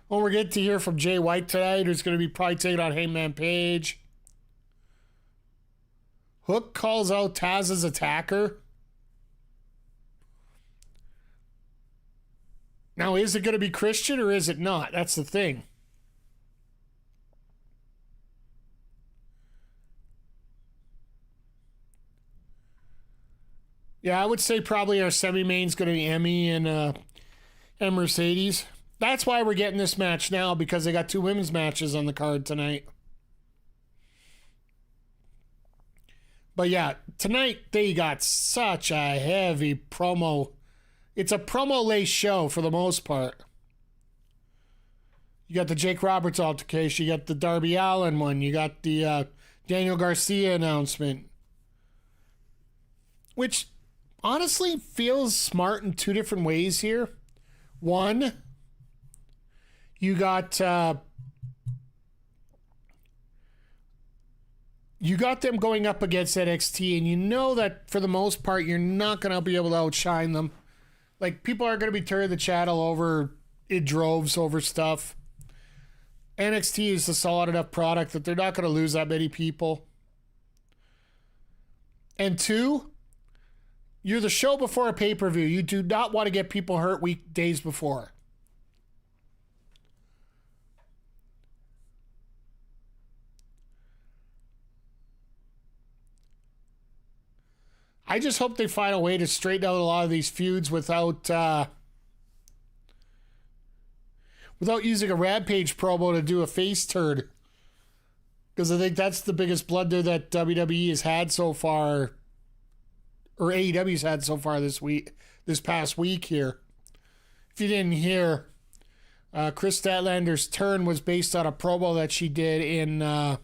Well, we're getting to hear from Jay White tonight, who's going to be probably taking on Hangman Page. Hook calls out Taz's attacker. Now, is it going to be Christian or is it not? That's the thing. Yeah, I would say probably our semi-main's going to be Emmy and Mercedes. That's why we're getting this match now, because they got 2 women's matches on the card tonight. But yeah, tonight they got such a heavy promo. It's a promo-laced show for the most part. You got the Jake Roberts altercation. You got the Darby Allin one. You got the Daniel Garcia announcement. Which honestly feels smart in 2 different ways here. One, you got them going up against NXT, and you know that for the most part you're not going to be able to outshine them. Like, people are going to be turning the channel over in droves over stuff. NXT is a solid enough product that they're not going to lose that many people. And 2, you're the show before a pay-per-view. You do not want to get people hurt weekdays before. I just hope they find a way to straighten out a lot of these feuds without using a Rampage promo to do a face turn. Because I think that's the biggest blunder that WWE has had so far, or AEW's had so far this past week here. If you didn't hear, Chris Statlander's turn was based on a promo that she did on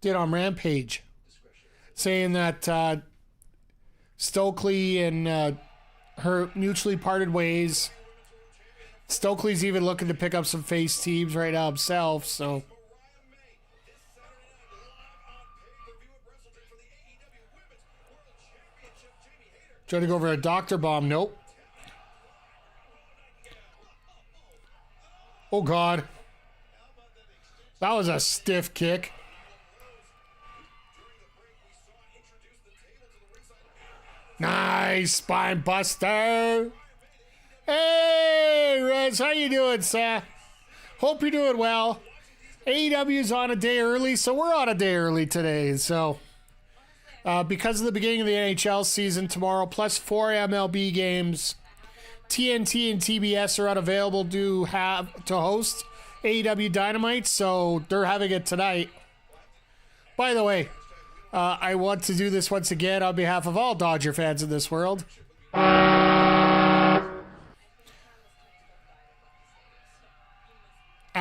Rampage, saying that Stokely and her mutually parted ways. Stokely's even looking to pick up some face teams right now himself, so. Trying to go over a doctor bomb. Nope. Oh, God. That was a stiff kick. Nice spine buster. Hey, Rez, how you doing, sir? Hope you're doing well. AEW's on a day early, so we're on a day early today. So, because of the beginning of the NHL season tomorrow, plus 4 MLB games, TNT and TBS are unavailable to host AEW Dynamite, so they're having it tonight. By the way, I want to do this once again on behalf of all Dodger fans in this world. I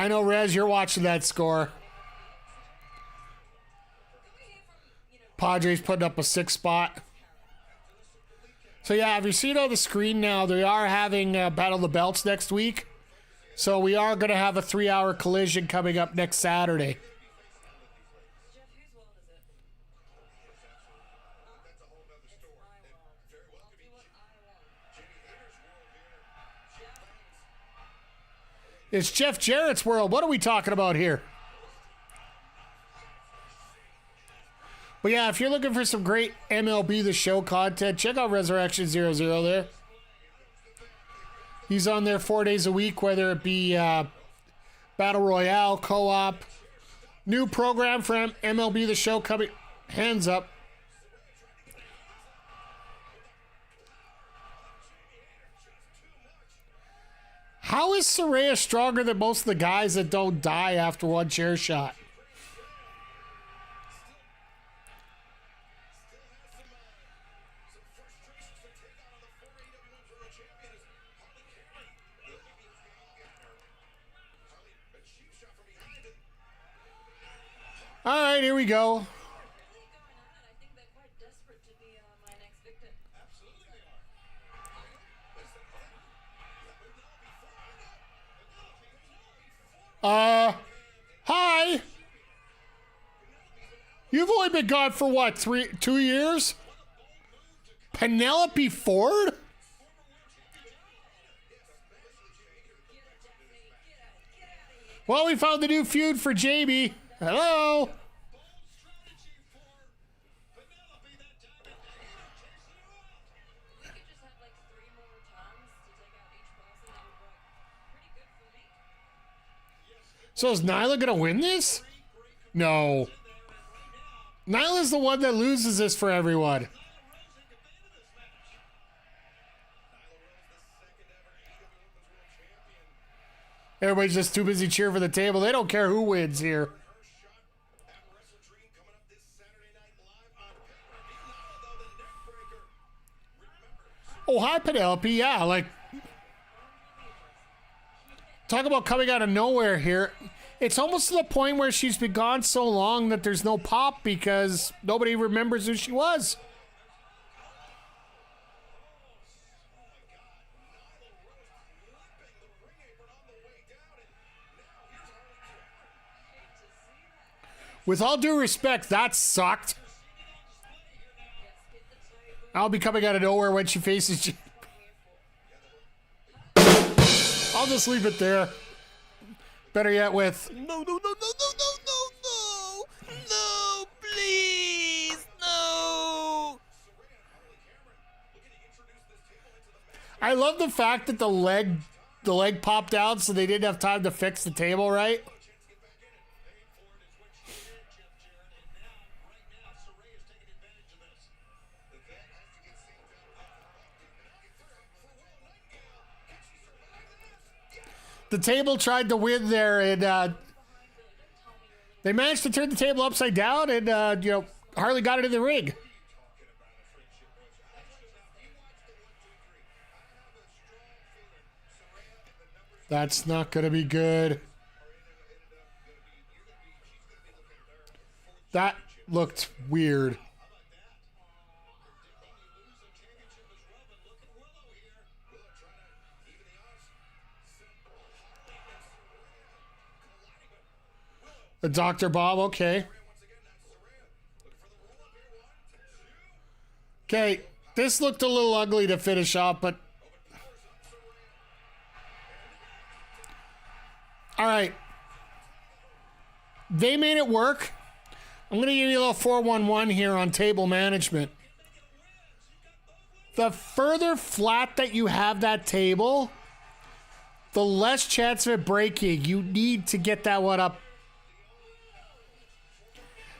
know, Rez, you're watching that score. Padres putting up a 6 spot. So, yeah, have you seen on the screen now, they are having Battle of the Belts next week. So we are going to have a 3-hour collision coming up next Saturday. It's Jeff Jarrett's world. What are we talking about here? But yeah, if you're looking for some great MLB The Show content, check out Resurrection 00 there. He's on there 4 days a week, whether it be Battle Royale, co-op, new program from MLB The Show coming. Hands up. How is Saraya stronger than most of the guys that don't die after one chair shot? All right, here we go. Hi. You've only been gone for what, 2 years? Penelope Ford? Well, we found the new feud for Jamie. Hello. So is Nyla going to win this? No. Nyla's the one that loses this for everyone. Everybody's just too busy cheering for the table. They don't care who wins here. Oh, hi, Penelope. Yeah, like... Talk about coming out of nowhere here. It's almost to the point where she's been gone so long that there's no pop because nobody remembers who she was. With all due respect, that sucked. I'll be coming out of nowhere when she faces you. I'll just leave it there. Better yet with... No, please, no. I love the fact that the leg popped out so they didn't have time to fix the table, right? The table tried to win there, and they managed to turn the table upside down, and Harley got it in the ring. That's not going to be good. That looked weird. The Dr. Bob, okay. Okay, this looked a little ugly to finish off, but... All right. They made it work. I'm going to give you a little 4-1-1 here on table management. The further flat that you have that table, the less chance of it breaking. You need to get that one up.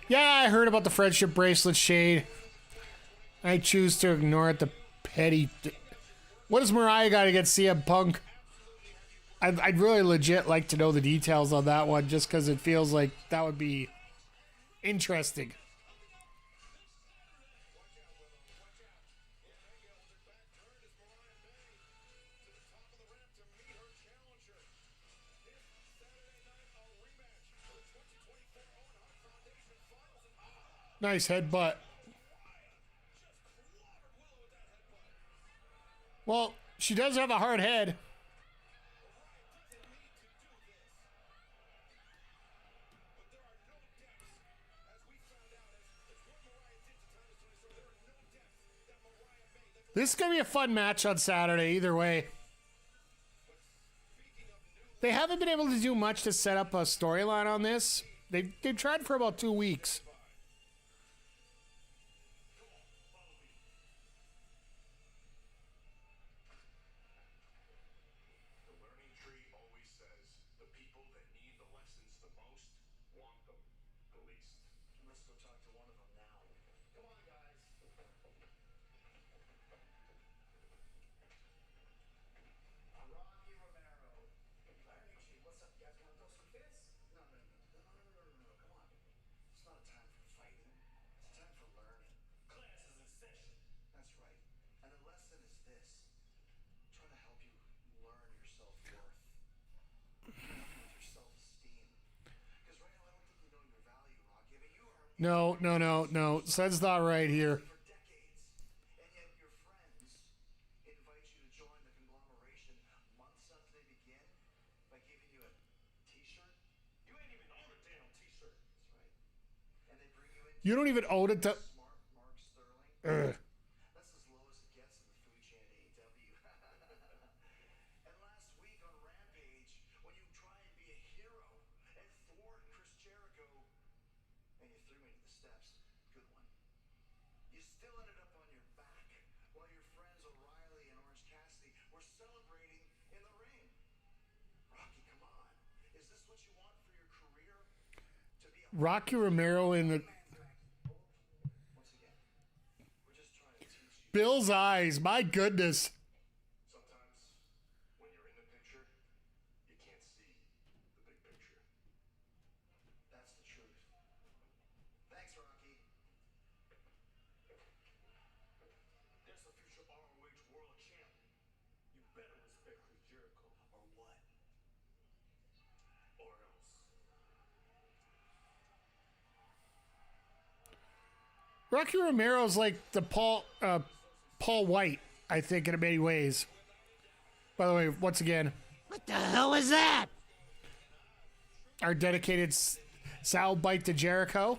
Yeah, I heard about the friendship bracelet shade. I choose to ignore it. The petty. What does Mariah got against CM Punk? I'd really legit like to know the details on that one, just because it feels like that would be interesting. Nice headbutt. Well, she does have a hard head. This is going to be a fun match on Saturday, either way. They haven't been able to do much to set up a storyline on this. They've tried for about 2 weeks. The learning tree always says the people that need the lessons the most want them the least. Let's go talk to one of them now. Come on, guys. Rocky Romero. Learning tree. What's up? You guys want to throw some fits? No. Come on. It's not a time for fighting. It's a time for learning. Class is in session. That's right. And the lesson is this. Try to help you learn your self-worth. Help you with your self-esteem. Because right now I don't think you know your value, Rocky. I mean, you are No. Says not right here. for decades. And yet your friends invite you to join the conglomeration months after they begin by giving you a t-shirt. You ain't even own a damn t-shirt. That's right. And they bring you in You don't even own it to... smart Mark Sterling. Ugh. That's as low as it gets in the food chain at AEW. And last week on Rampage, when you try and be a hero and thwart Chris Jericho, and you threw me to the steps. Good one. You still ended up on your back while your friends O'Reilly and Orange Cassidy were celebrating in the ring. Rocky, come on. Is this what you want for your career? To be a Rocky Romero in the... Once again, we're just trying to teach you. Bill's eyes. My goodness. Sometimes when you're in the picture, you can't see the big picture. That's the truth. Thanks, Rocky. There's the future ROH world champ. You better respect Chris Jericho or what? Or else. Rocky Romero's like the Paul White, I think, in many ways. By the way, once again, What the hell was that? our dedicated sound bite to Jericho.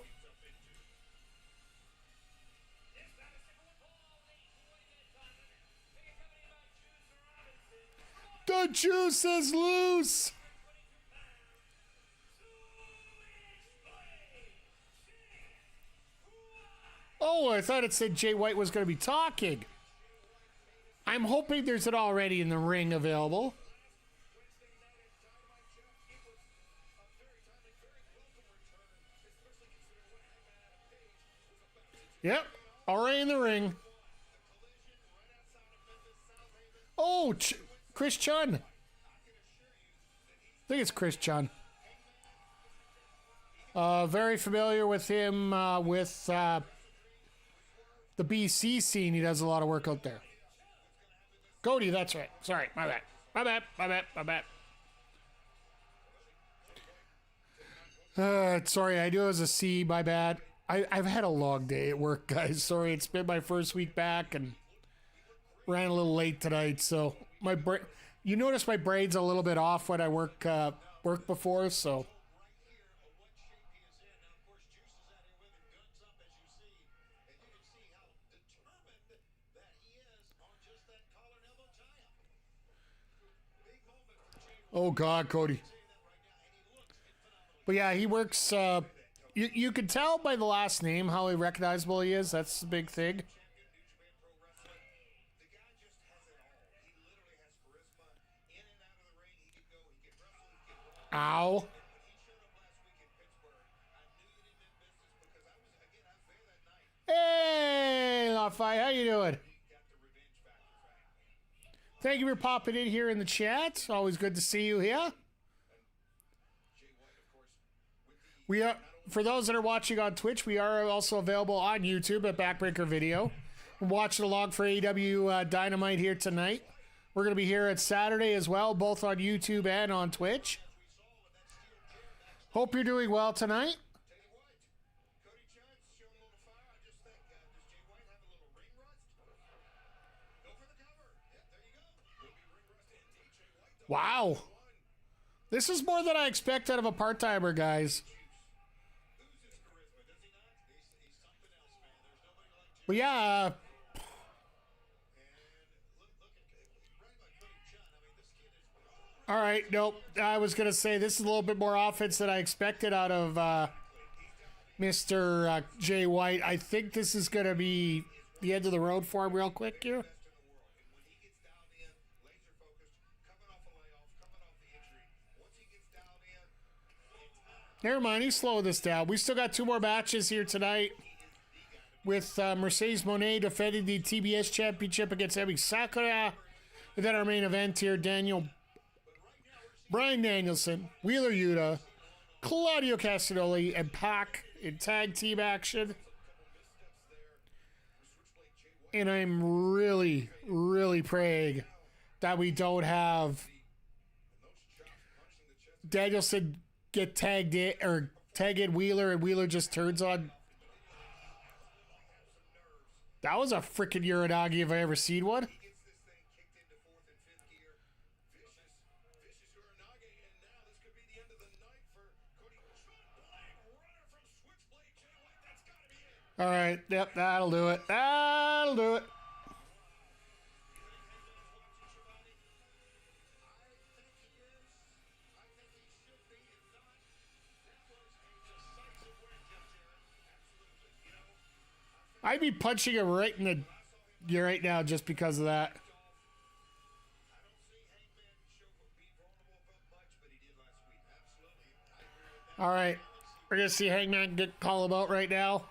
The juice is loose. Oh, I thought it said Jay White was going to be talking. I'm hoping there's it already in the ring available. Yep, already in the ring. Oh, Chris Chun. I think it's Chris Chun. Very familiar with him with the BC scene. He does a lot of work out there. Cody, that's right. Sorry, my bad. Sorry, I knew it was a C. My bad. I've had a long day at work, guys. Sorry, it's been my first week back and ran a little late tonight. So you notice my brain's a little bit off when I work before. So oh God, Cody. But yeah, he works. You can tell by the last name how recognizable he is. That's the big thing. Ow. Hey, Lafayette, how you doing? Thank you for popping in here in the chat. Always good to see you here. We are, for those that are watching on Twitch, we are also available on YouTube at Backbreaker Video. We're watching along for AEW Dynamite here tonight. We're going to be here at Saturday as well, both on YouTube and on Twitch. Hope you're doing well tonight. Wow. This is more than I expect out of a part-timer, guys. But yeah. All right, nope. I was going to say this is a little bit more offense than I expected out of Mr. Jay White. I think this is going to be the end of the road for him real quick here. Never mind, he's slowing this down. We still got 2 more matches here tonight with Mercedes Mone defending the TBS Championship against Sakura. And then our main event here, Bryan Danielson, Wheeler Yuta, Claudio Castagnoli, and Pac in tag team action. And I'm really, really praying that we don't have Danielson get tagged in or tag in Wheeler and Wheeler just turns on. That was a freaking Uranagi if I ever seen one. All right, yep, that'll do it. That'll do it. I'd be punching him right in the right now just because of that. All right, we're gonna see Hangman get call him out right now.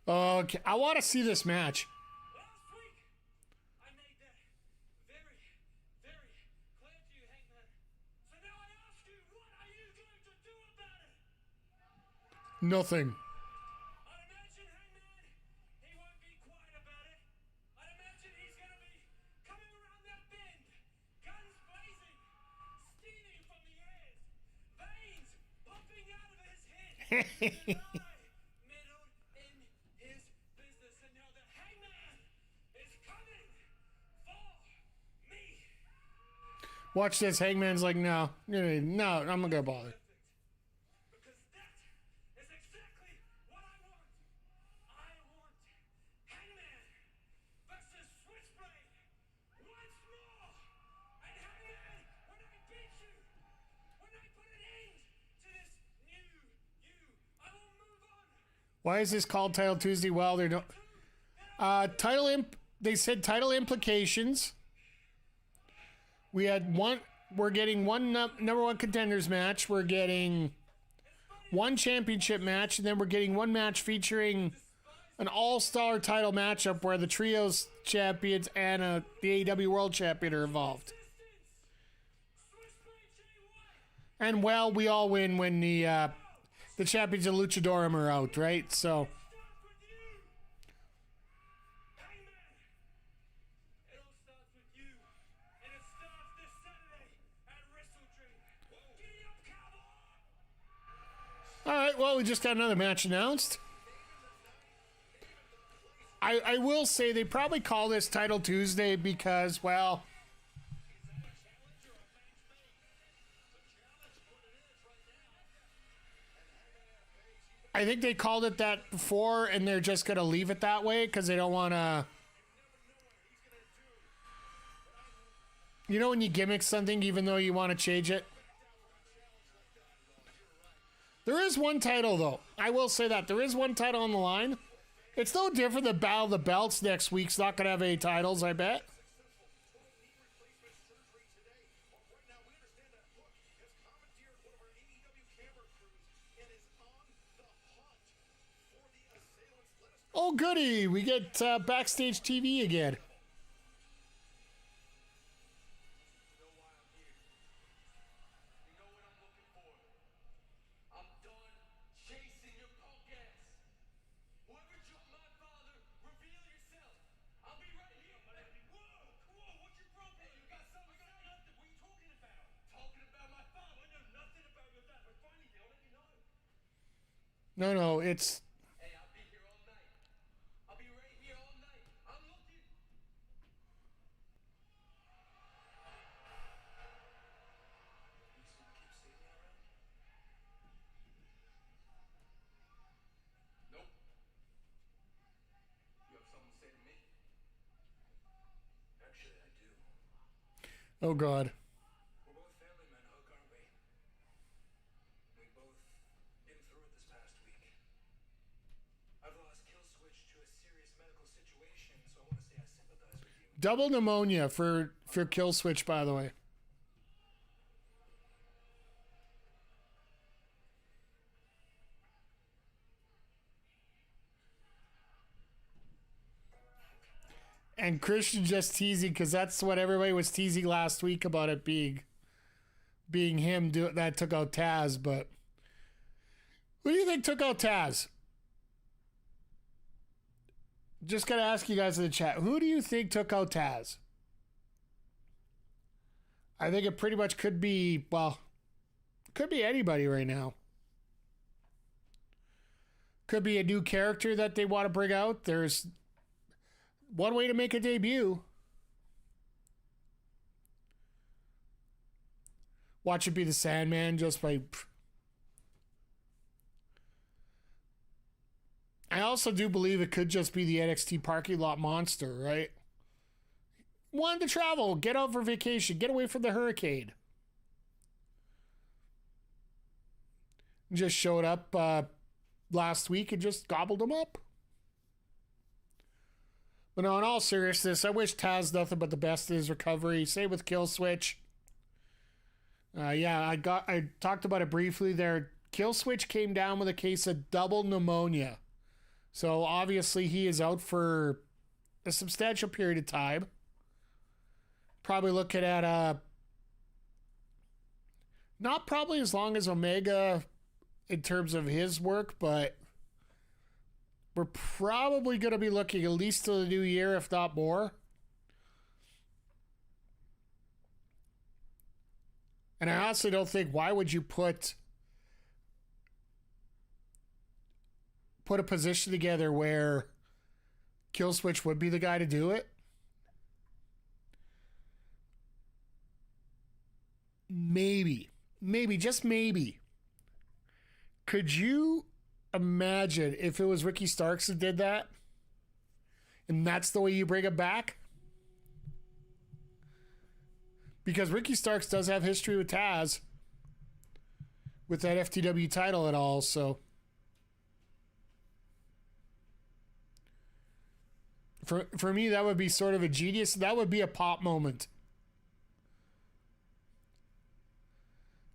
Okay, I want to see this match. Last week, I made that very, very clear to you, Hangman. So now I ask you, what are you going to do about it? Nothing. I'd imagine, Hangman, he won't be quiet about it. I'd imagine he's going to be coming around that bend, guns blazing, steaming from the ears, veins popping out of his head. Watch this. Hangman's like, no, I'm not gonna bother. Because that is exactly what I want. I want Hangman versus Switchblade once more. And Hangman, when I beat you, when I put an end to this new you, I will move on. Why is this called Title Tuesday? Well, they're no they said title implications. We're getting one number one contenders match. We're getting one championship match, and then we're getting one match featuring an all-star title matchup where the trios champions and the AEW World Champion are involved. And well, we all win when the champions of Luchadorum are out, right? So. All right, well, we just got another match announced. I will say they probably call this Title Tuesday because, well, I think they called it that before, and they're just going to leave it that way because they don't want to. You know when you gimmick something even though you want to change it? There is one title, though. I will say that. There is one title on the line. It's no different than Battle of the Belts next week's not going to have any titles, I bet. Oh, goody. We get backstage TV again. No, it's... Hey, I'll be here all night. I'll be right here all night. I'm looking. You just gonna keep sitting around? Nope. You have something to say to me? Actually, I do. Oh, God. We're both family men, Hook, aren't we? We both been through it this past week. I've lost Kill Switch to a serious medical situation, so I want to say I sympathize with you. Double pneumonia for Kill Switch, by the way. And Christian just teasing because that's what everybody was teasing last week about it being him that took out Taz. But who do you think took out Taz? Just gotta ask you guys in the chat. Who do you think took out Taz? I think it pretty much could be, well, could be anybody right now. Could be a new character that they want to bring out. There's one way to make a debut. Watch it be the Sandman just by... I also do believe it could just be the NXT parking lot monster, right? Wanted to travel, get out for vacation, get away from the hurricane. Just showed up last week and just gobbled them up. But no, in all seriousness, I wish Taz nothing but the best in his recovery. Same with Kill Switch. I talked about it briefly there. Kill Switch came down with a case of double pneumonia. So obviously he is out for a substantial period of time. Probably looking at not probably as long as Omega in terms of his work, but we're probably going to be looking at least till the new year, if not more. And I honestly don't think, why would you put a position together where Kill Switch would be the guy to do it? Maybe, just maybe. Could you imagine if it was Ricky Starks that did that? And that's the way you bring him back? Because Ricky Starks does have history with Taz. With that FTW title and all, so... For me, that would be sort of a genius. That would be a pop moment.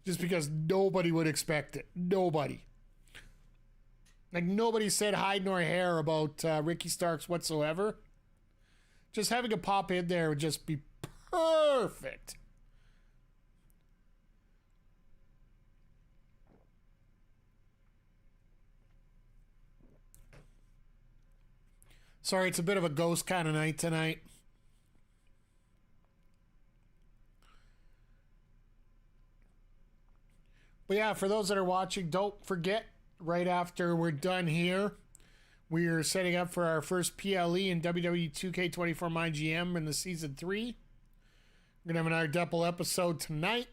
Just because nobody would expect it. Nobody. Like, nobody said hide nor hair about Ricky Starks whatsoever. Just having a pop in there would just be perfect. Sorry, it's a bit of a ghost kind of night tonight. But yeah, for those that are watching, don't forget, right after we're done here, we are setting up for our first PLE in WWE 2K24 My GM in the Season 3. We're going to have another double episode tonight.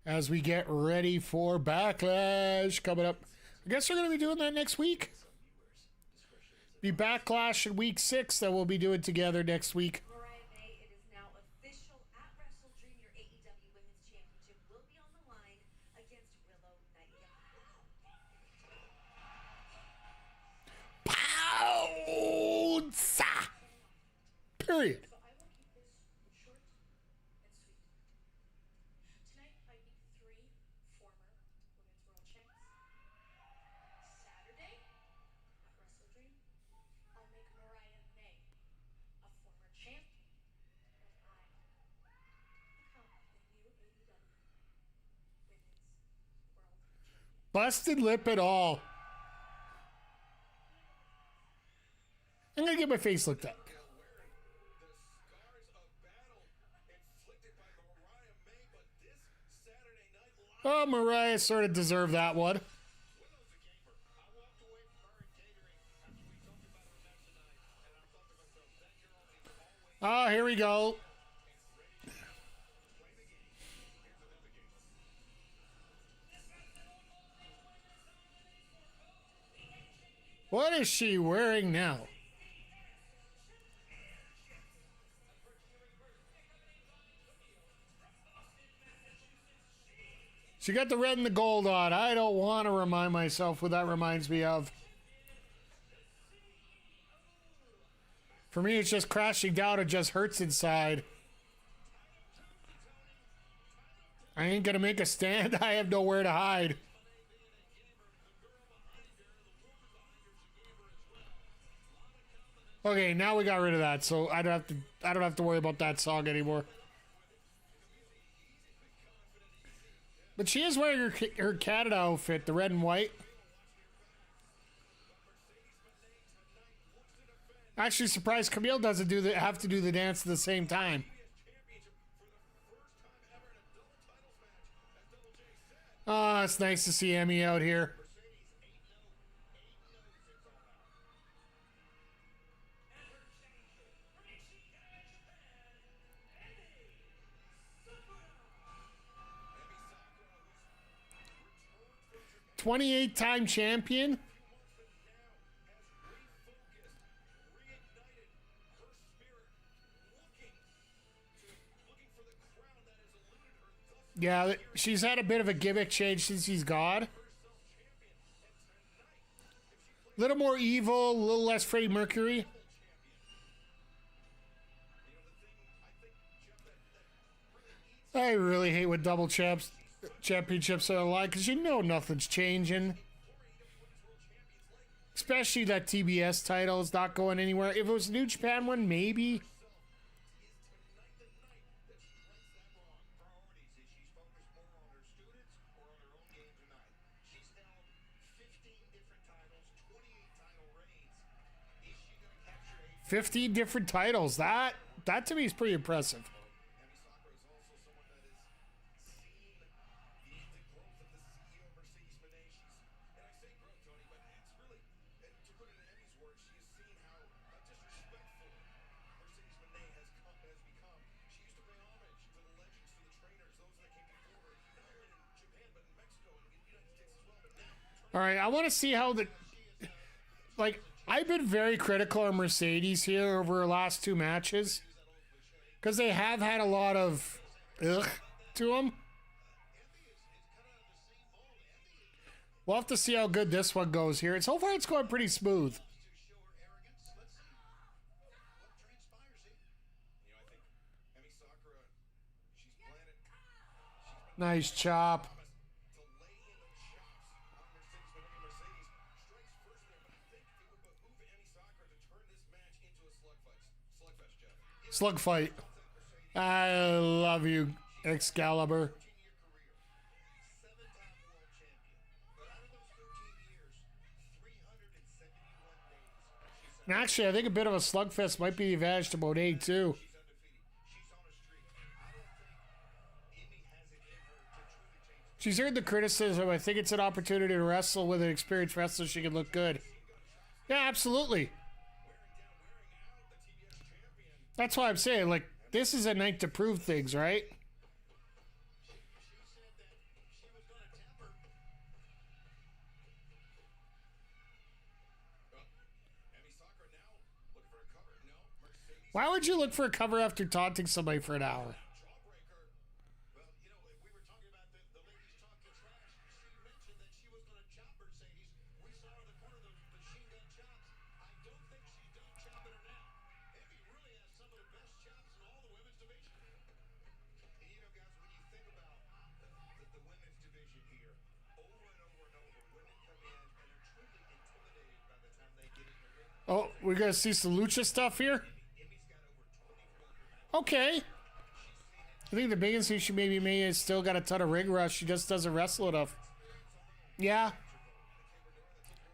as we get ready for Backlash coming up. I guess we're going to be doing that next week. Be Backlash in week 6 that we'll be doing together next week. Mariah May, it is now official at Wrestledream. Your AEW Women's Championship will be on the line against Willow, Nightengale. Pounce! Period. So I will keep this short and sweet. Tonight I meet 3 former women's world champs. Saturday at Wrestledream, I'll make Mariah May a former champ, and I become the new AEW Women's World Champion. Busted lip at all. I'm going to get my face looked at. The scars of battle inflicted by Mariah May, but this Saturday night live. Oh, Mariah sort of deserved that one. Willow's a gamer. I walked away from her in catering after we talked about her match tonight, and I thought to myself, that girl is always Oh, here we go. ready to play the game. Here's another game. What is she wearing now? She got the red and the gold on. I don't want to remind myself what that reminds me of. For me, it's just crashing down. It just hurts inside. I ain't going to make a stand. I have nowhere to hide. Okay, now we got rid of that, so I don't have to worry about that song anymore. But she is wearing her Canada outfit, the red and white. Actually, surprised Camille doesn't have to do the dance at the same time. Oh, it's nice to see Emmy out here. "28-time champion." Yeah, she's had a bit of a gimmick change since he's gone. A little more evil, a little less Freddie Mercury. I really hate when double championships are on the line because you know nothing's changing. Especially that TBS title is not going anywhere. If it was a New Japan one, maybe. Priorities is she's focused more on her students or on her own game tonight. She's held 15 different titles, 28 title reigns. Is she going to capture 15 different titles. That to me is pretty impressive. Emi Sakura is also someone that has seen the growth of the CEO Mercedes Moné. And I say growth, Tony, but it's really, to put it in Emi's words, she has seen how disrespectful Mercedes Moné has become. She used to pay homage to the legends, to the trainers, those that came before her, not only in Japan, but in Mexico and in the United States as well. But now, All right, I want to see how I've been very critical of Mercedes here over the last 2 matches because they have had a lot of ugh to them. We'll have to see how good this one goes here. And so far, it's going pretty smooth. to show her arrogance, let's see what transpires here. You know, I think Emi Sakura, she's planted, Nice chop. to lay in those shots on Mercedes Moné. Mercedes strikes first there, but I think it would behoove Emi Sakura to turn this match into a slugfest, Jeff. Slug fight. I love you, Excalibur. 13-year career, 7-time world champion. But out of those 13 years, 371 days, And actually, I think a bit of a slugfest might be the advantage to Monet, too. she's undefeated. She's on a streak. I don't think Emi has it in her to truly change. She's heard the criticism. I think it's an opportunity to wrestle with an experienced wrestler. She can look good. Yeah, absolutely. Wearing out the TBS champion. That's why I'm saying, this is a night to prove things, right? She said that Why would you look for a cover after taunting somebody for an hour? Jawbreaker. Well, you know, we were talking about the ladies talking trash. She mentioned that she was going to chop Mercedes. We saw her in the corner of the machine gun chops. I don't think she's done chopping her now. Emmy really has some of the best chops in all the women's division. And you know, guys, when you think about the women's division here, over and over and over, women come in and are truly intimidated by the time they get in the ring. Oh, we're going to see some lucha stuff here? Emmy's got over 2,400 matches. Okay. I think the biggest issue maybe May is still got a ton of ring rust. She just doesn't wrestle enough. Yeah.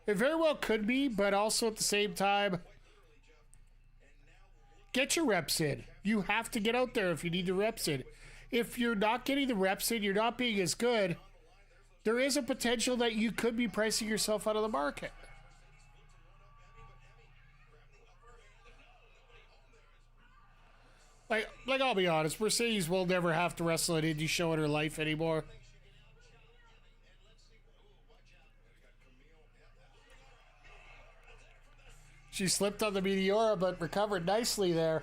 It very well could be, but also at the same time, get your reps in. You have to get out there if you need the reps in. If you're not getting the reps in, you're not being as good, there is a potential that you could be pricing yourself out of the market. Like I'll be honest, Mercedes will never have to wrestle an indie show in her life anymore. She slipped on the Meteora, but recovered nicely there.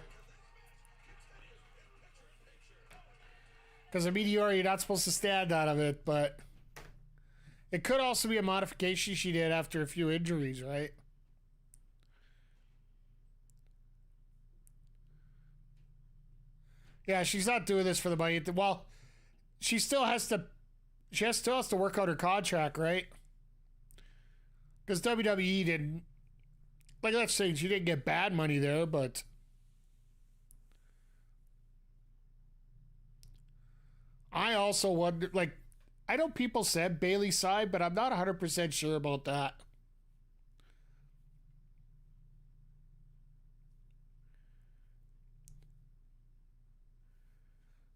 Because a Meteora, you're not supposed to stand out of it, but it could also be a modification she did after a few injuries, right? Yeah, she's not doing this for the money. Well, she still has to. She still has to work out her contract, right? Because WWE didn't. Like, let's say she didn't get bad money there, but I also wonder. Like, I know people said Bayley's side, but I'm not 100% sure about that.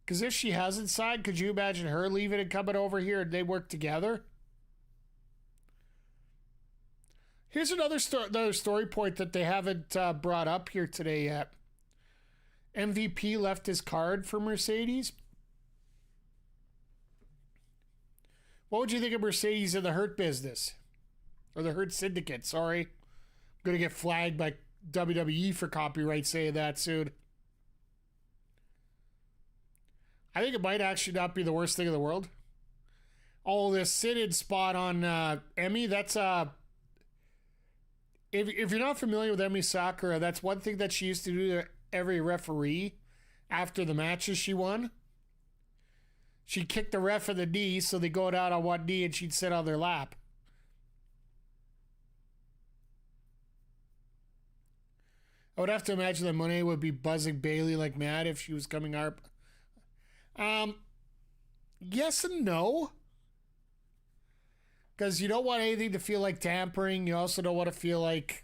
Because if she hasn't signed, could you imagine her leaving and coming over here and they work together? Here's another story point that they haven't brought up here today yet. MVP left his card for Mercedes. What would you think of Mercedes in the Hurt business? Or the Hurt Syndicate, sorry. I'm going to get flagged by WWE for copyright saying that soon. I think it might actually not be the worst thing in the world. Oh, this sit-in spot on Emmy, that's... If you're not familiar with Emmy Sakura, that's one thing that she used to do to every referee after the matches she won. She'd kick the ref in the knee, so they go down on one knee and she'd sit on their lap. I would have to imagine that Mone would be buzzing Bayley like mad if she was coming up. Yes and no. Because you don't want anything to feel like tampering. You also don't want to feel like...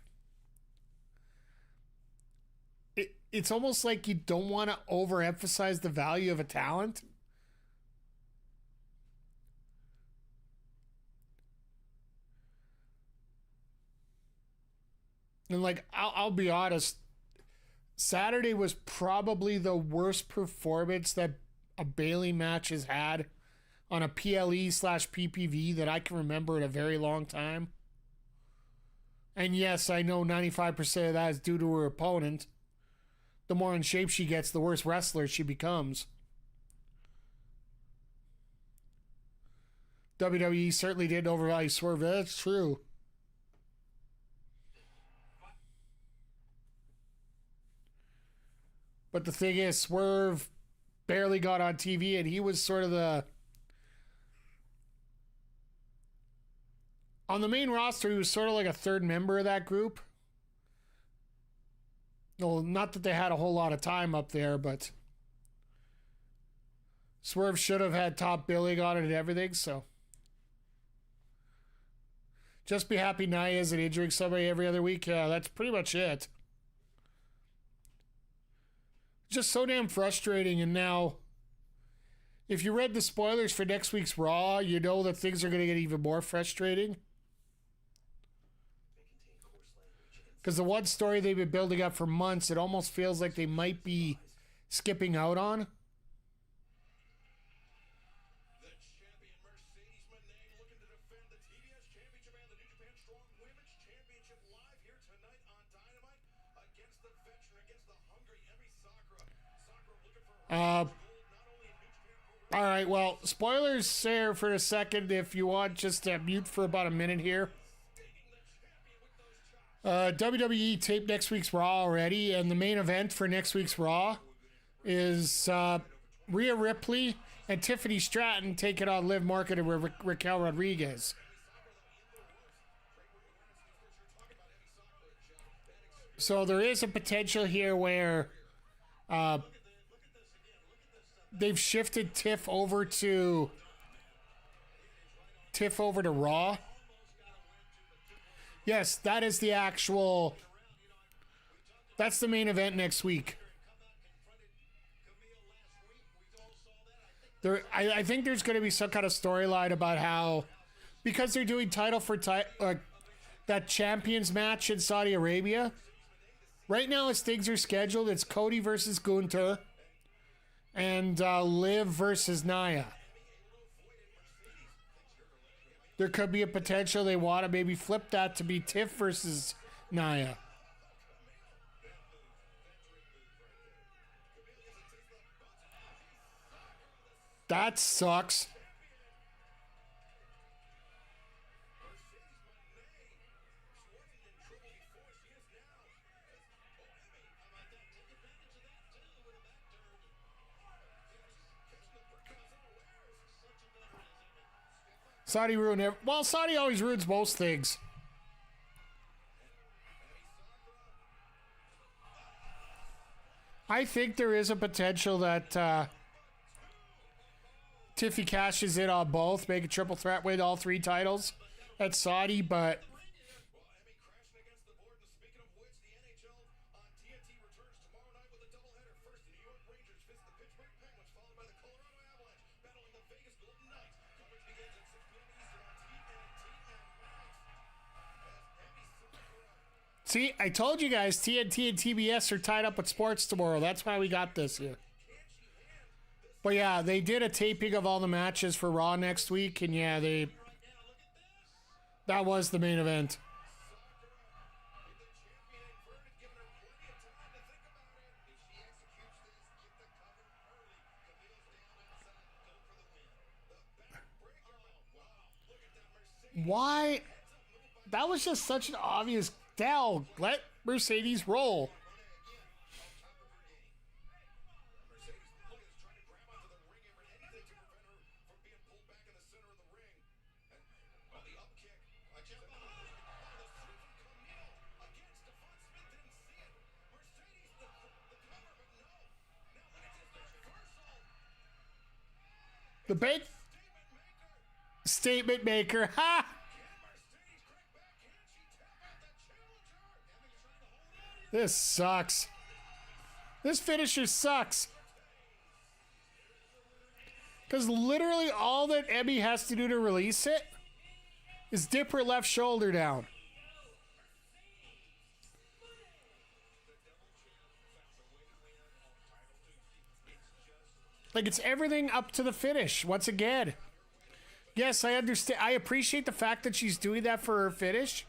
It's almost like you don't want to overemphasize the value of a talent. And like, I'll be honest, Saturday was probably the worst performance that a Bayley match has had on a PLE/PPV that I can remember in a very long time. And yes, I know 95% of that is due to her opponent. The more in shape she gets, the worse wrestler she becomes. WWE certainly didn't overvalue Swerve. That's true. But the thing is, Swerve barely got on TV, and he was sort of the... On the main roster, he was sort of like a third member of that group. Well, not that they had a whole lot of time up there, but... Swerve should have had top billing on it and everything, so... Just be happy Nia isn't injuring somebody every other week. Yeah, that's pretty much it. Just so damn frustrating. And now, if you read the spoilers for next week's Raw, you know that things are going to get even more frustrating. Because the one story they've been building up for months, it almost feels like they might be skipping out on. The champion Mercedes Moné looking to defend the TBS Championship and the New Japan Strong Women's Championship live here tonight on Dynamite against the veteran, against the hungry All right, well, spoilers there for a second if you want just to mute for about a minute here. WWE taped next week's Raw already, and the main event for next week's Raw is Rhea Ripley and Tiffany Stratton taking on Liv Morgan and Raquel Rodriguez. So there is a potential here where they've shifted Tiff over to Raw. Yes, that is the actual. That's the main event next week. I think there's going to be some kind of storyline about how, because they're doing title for that Champions match in Saudi Arabia. Right now, as things are scheduled, it's Cody versus Gunther and Liv versus Nia. There could be a potential they want to maybe flip that to be Tiff versus Nia. That sucks. Saudi ruined it. Well, Saudi always ruins most things. I think there is a potential that Tiffy cashes in on both, make a triple threat, win all 3 titles at Saudi, but see, I told you guys TNT and TBS are tied up with sports tomorrow. That's why we got this here. But yeah, they did a taping of all the matches for Raw next week, and yeah, that was the main event. Why? That was just such an obvious tell. Let Mercedes roll. The big statement maker. Ha! This sucks. This finisher sucks. Because literally all that Emmy has to do to release it is dip her left shoulder down. Like, it's everything up to the finish, once again. Yes, I understand. I appreciate the fact that she's doing that for her finish.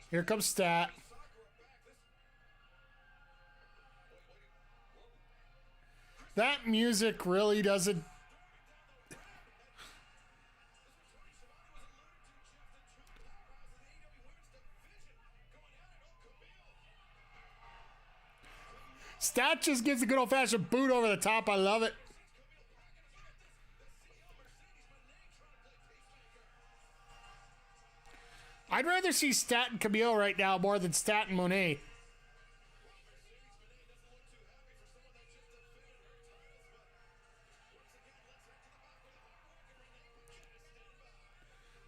Here comes Stat. That music really doesn't... Stat just gives a good old-fashioned boot over the top. I love it. I'd rather see Stat and Camille right now more than Stat and Monet.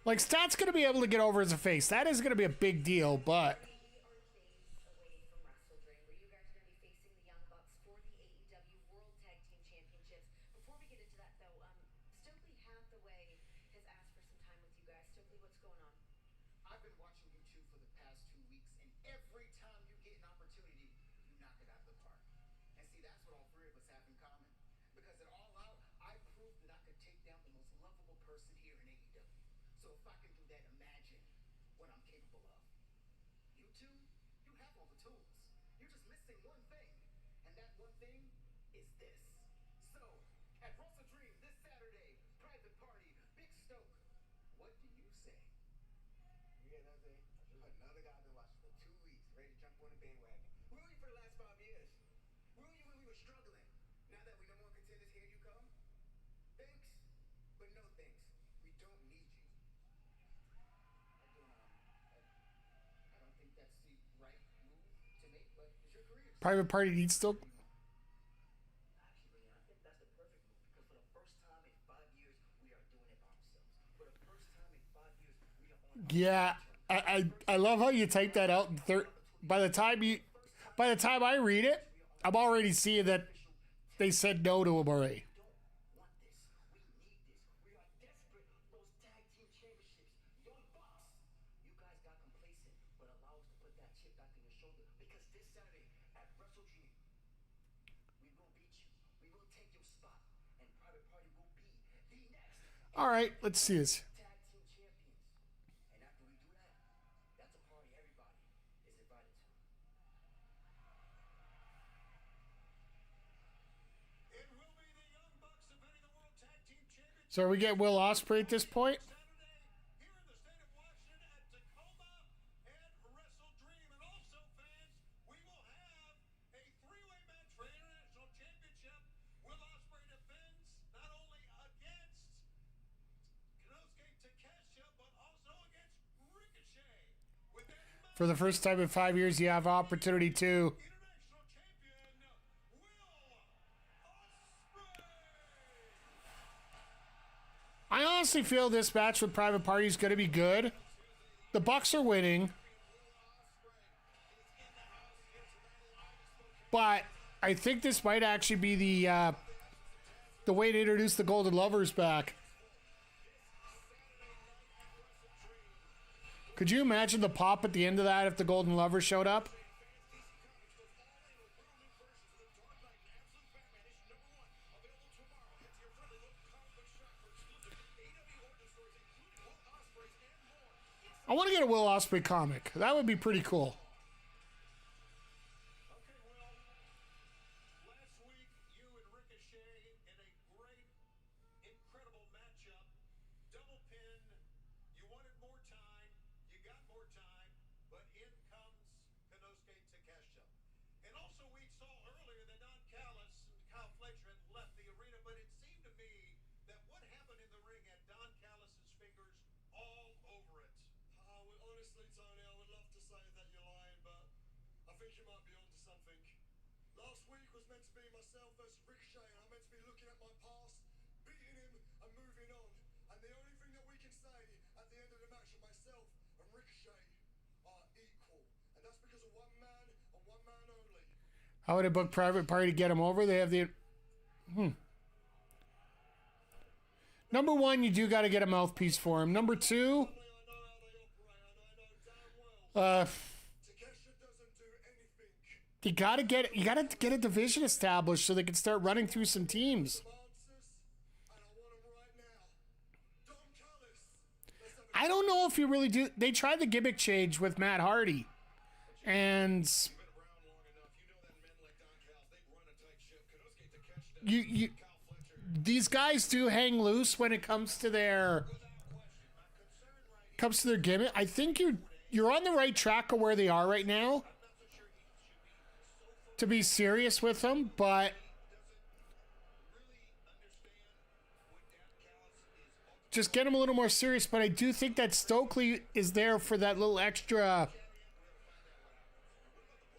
Like, Stat's going to be able to get over as a face. That is going to be a big deal, but... You have all the tools. You're just missing thing is this. So, at Wrestledream this Saturday, private party, Big Stoke. What do you say? You hear that, Zay? Another guy I've been watching for 2 weeks, ready to jump on the bandwagon. Where were you for the last 5 years? Where were you when we were struggling? Now that we no more contenders, here you come? Thanks, but no thanks. We don't need you. I don't think that's the right move to make, but it's your career. Private Party needs still. Actually, I think that's the perfect move because for the first time in 5 years, we are doing it by ourselves. For the first time in 5 years, we are on our Yeah, I love how you type that out. By the time I read it, I'm already seeing that they said no to him already. want this. We need this. We are desperate for those tag team championships. Young Bucks. You guys got complacent, but allow us to put that chip back on your shoulder because this Saturday at Wrestledream, we will beat you. We will take your spot, and Private Party will be the next All right, let's see this. tag team champions. And after we do that, that's a party everybody is invited to. It will be the Young Bucks defending the World Tag Team Championship So we get Will Ospreay at this point. Saturday here in the state of Washington at Tacoma and Wrestledream. And also, fans, we will have a three-way match for International Championship. Will Ospreay defends not only against Konosuke Takeshita, but also against Ricochet. With that in mind, For the first time in 5 years, you have opportunity to. International Champion Will Ospreay. I honestly feel this match with Private Party is going to be good. The Bucks are winning. But I think this might actually be the way to introduce the Golden Lovers back. Could you imagine the pop at the end of that if the Golden Lovers showed up? I want to get a Will Ospreay comic. That would be pretty cool. Okay, Will. Last week, you and Ricochet in a great, incredible matchup. Double pin. You wanted more time. You got more time. But in comes Konosuke Takeshita. And also, we saw earlier that Don Callis and Kyle Fletcher had left the arena. But it seemed to me that what happened in the ring had Don Callis' fingers all over it. Honestly, Tony, I would love to say that you're lying, but I think you might be onto something. Last week was meant to be myself versus Ricochet, and I'm meant to be looking at my past, beating him, and moving on. And the only thing that we can say at the end of the match of myself and Ricochet are equal. And that's because of one man and one man only. How would I book Private Party to get them over? They have the... Number one, you do got to get a mouthpiece for him. Number two... I know how they operate, and I know damn well. Takeshita doesn't do anything. You gotta get a division established so they can start running through some teams. Answers, and I want them right now. Don Callis. Let's have a I don't know if you really do. They tried the gimmick change with Matt Hardy, and been around long enough. You know that men like Don Callis, they run a tight ship. Konosuke Takeshita, you Kyle Fletcher, these guys do hang loose when it comes to their gimmick. I think you're on the right track of where they are right now. To be serious with them, but just get them a little more serious. But I do think that Stokely is there for that little extra.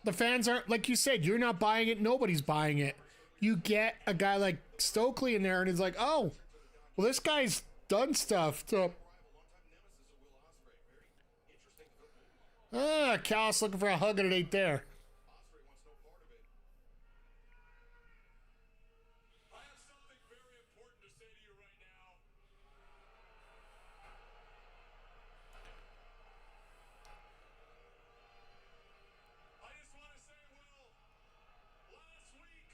The fans aren't, like you said, you're not buying it. Nobody's buying it. You get a guy like Stokely in there, and it's like, oh, well, this guy's done stuff to. Callis looking for a hug, and it ain't there. Ospreay wants no part of it. I have something very important to say to you right now. I just want to say, Will, last week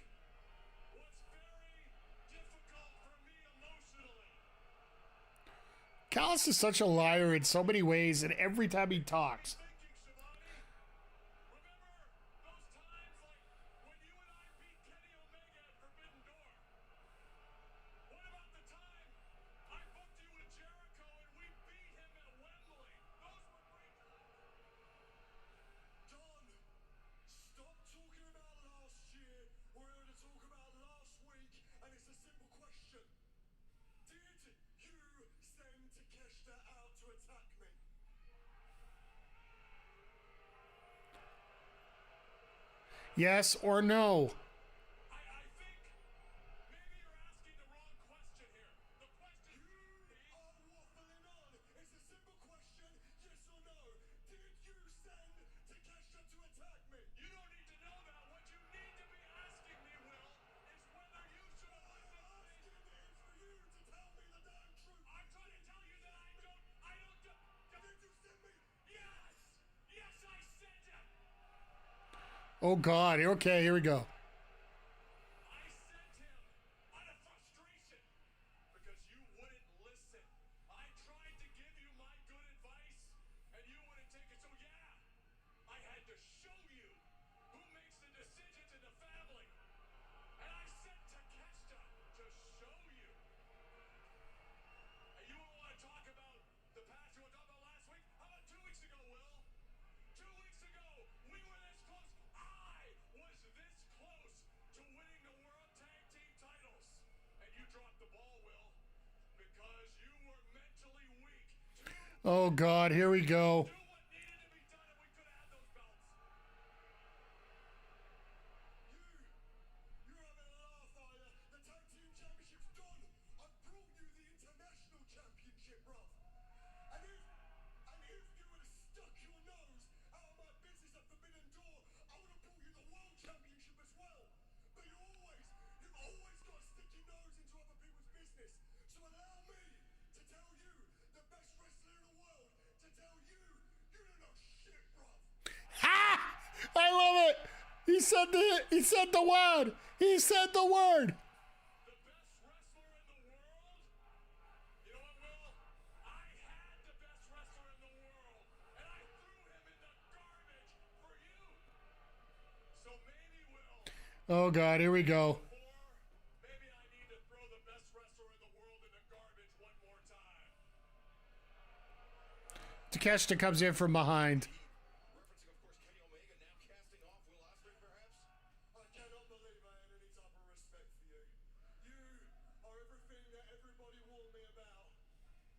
was very difficult for me emotionally. Callis is such a liar in so many ways, and every time he talks. Thinking, Shivani, remember those times like when you and I beat Kenny Yes or no? I think maybe you're asking the wrong question here. The question You are waffling on. It's a simple question, yes or no. Did you send Takeshita to attack me? you don't need to know that. What you need to be asking me, Will, is whether you should have listened to me. Asking is for you to tell me the damn truth. I'm trying to tell you that I don't Did you send me? Yes! Yes, I sent him! Oh God. Okay, here we go. I sent him out of frustration because you wouldn't listen. I tried to give you my good advice and you wouldn't take it. So yeah, I had to show you who makes the decisions in the family. And I sent Takeshita to show you. And you want to talk about the past you were talking about last week? How about 2 weeks ago, Will? 2 weeks ago, we were this close. I was this close to winning the World Tag Team titles. And you dropped the ball, Will, because you were mentally weak to Oh God, here we go. do what needed to be done, and we could have had those belts. You're having a laugh, are you? The tag team championship's done. I brought you the international championship, bruv. And if you would have stuck your nose out of my business at Forbidden Door, I would have brought you the world championship as well. But you've always got to stick your nose into other people's business. So allow me to tell you, the best wrestler in the world, to tell you, you don't know shit, bruv. Ah! I love it. He said the word. He said the word. The best wrestler in the world? You know what, Will? I had the best wrestler in the world, and I threw him in the garbage for you. So maybe, Will, Oh God, here we go. or maybe I need to throw the best wrestler in the world in the garbage one more time. Takeshita comes in from behind. Referencing, of course, Kenny Omega now casting off Will Ospreay, perhaps? I cannot believe I had any type of respect for you. You are everything that everybody warned me about.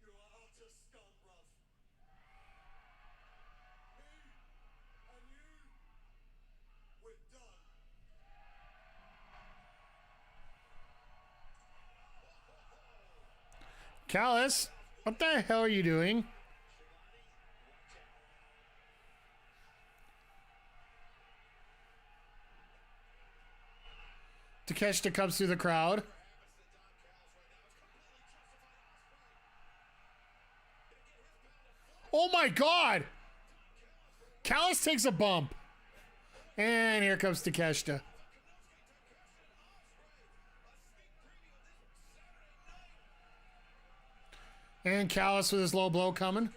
You are utter scum, bruv. Me and you, we're done. Callus, what the hell are you doing? Takeshita comes through the crowd. Oh my God! Callus takes a bump. And here comes Takeshita. And Callus with his low blow coming.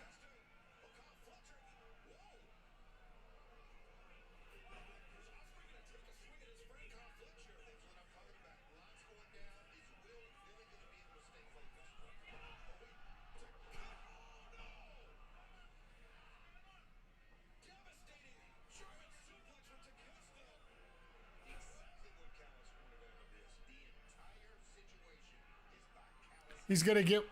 He's gonna get.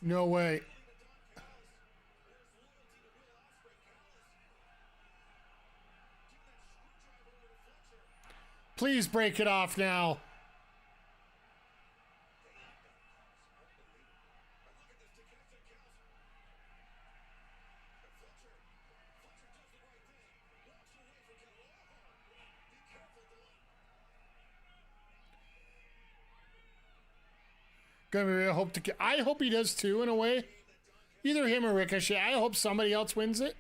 No way. Please break it off now. I hope he does too, in a way. Either him or Ricochet. I hope somebody else wins it.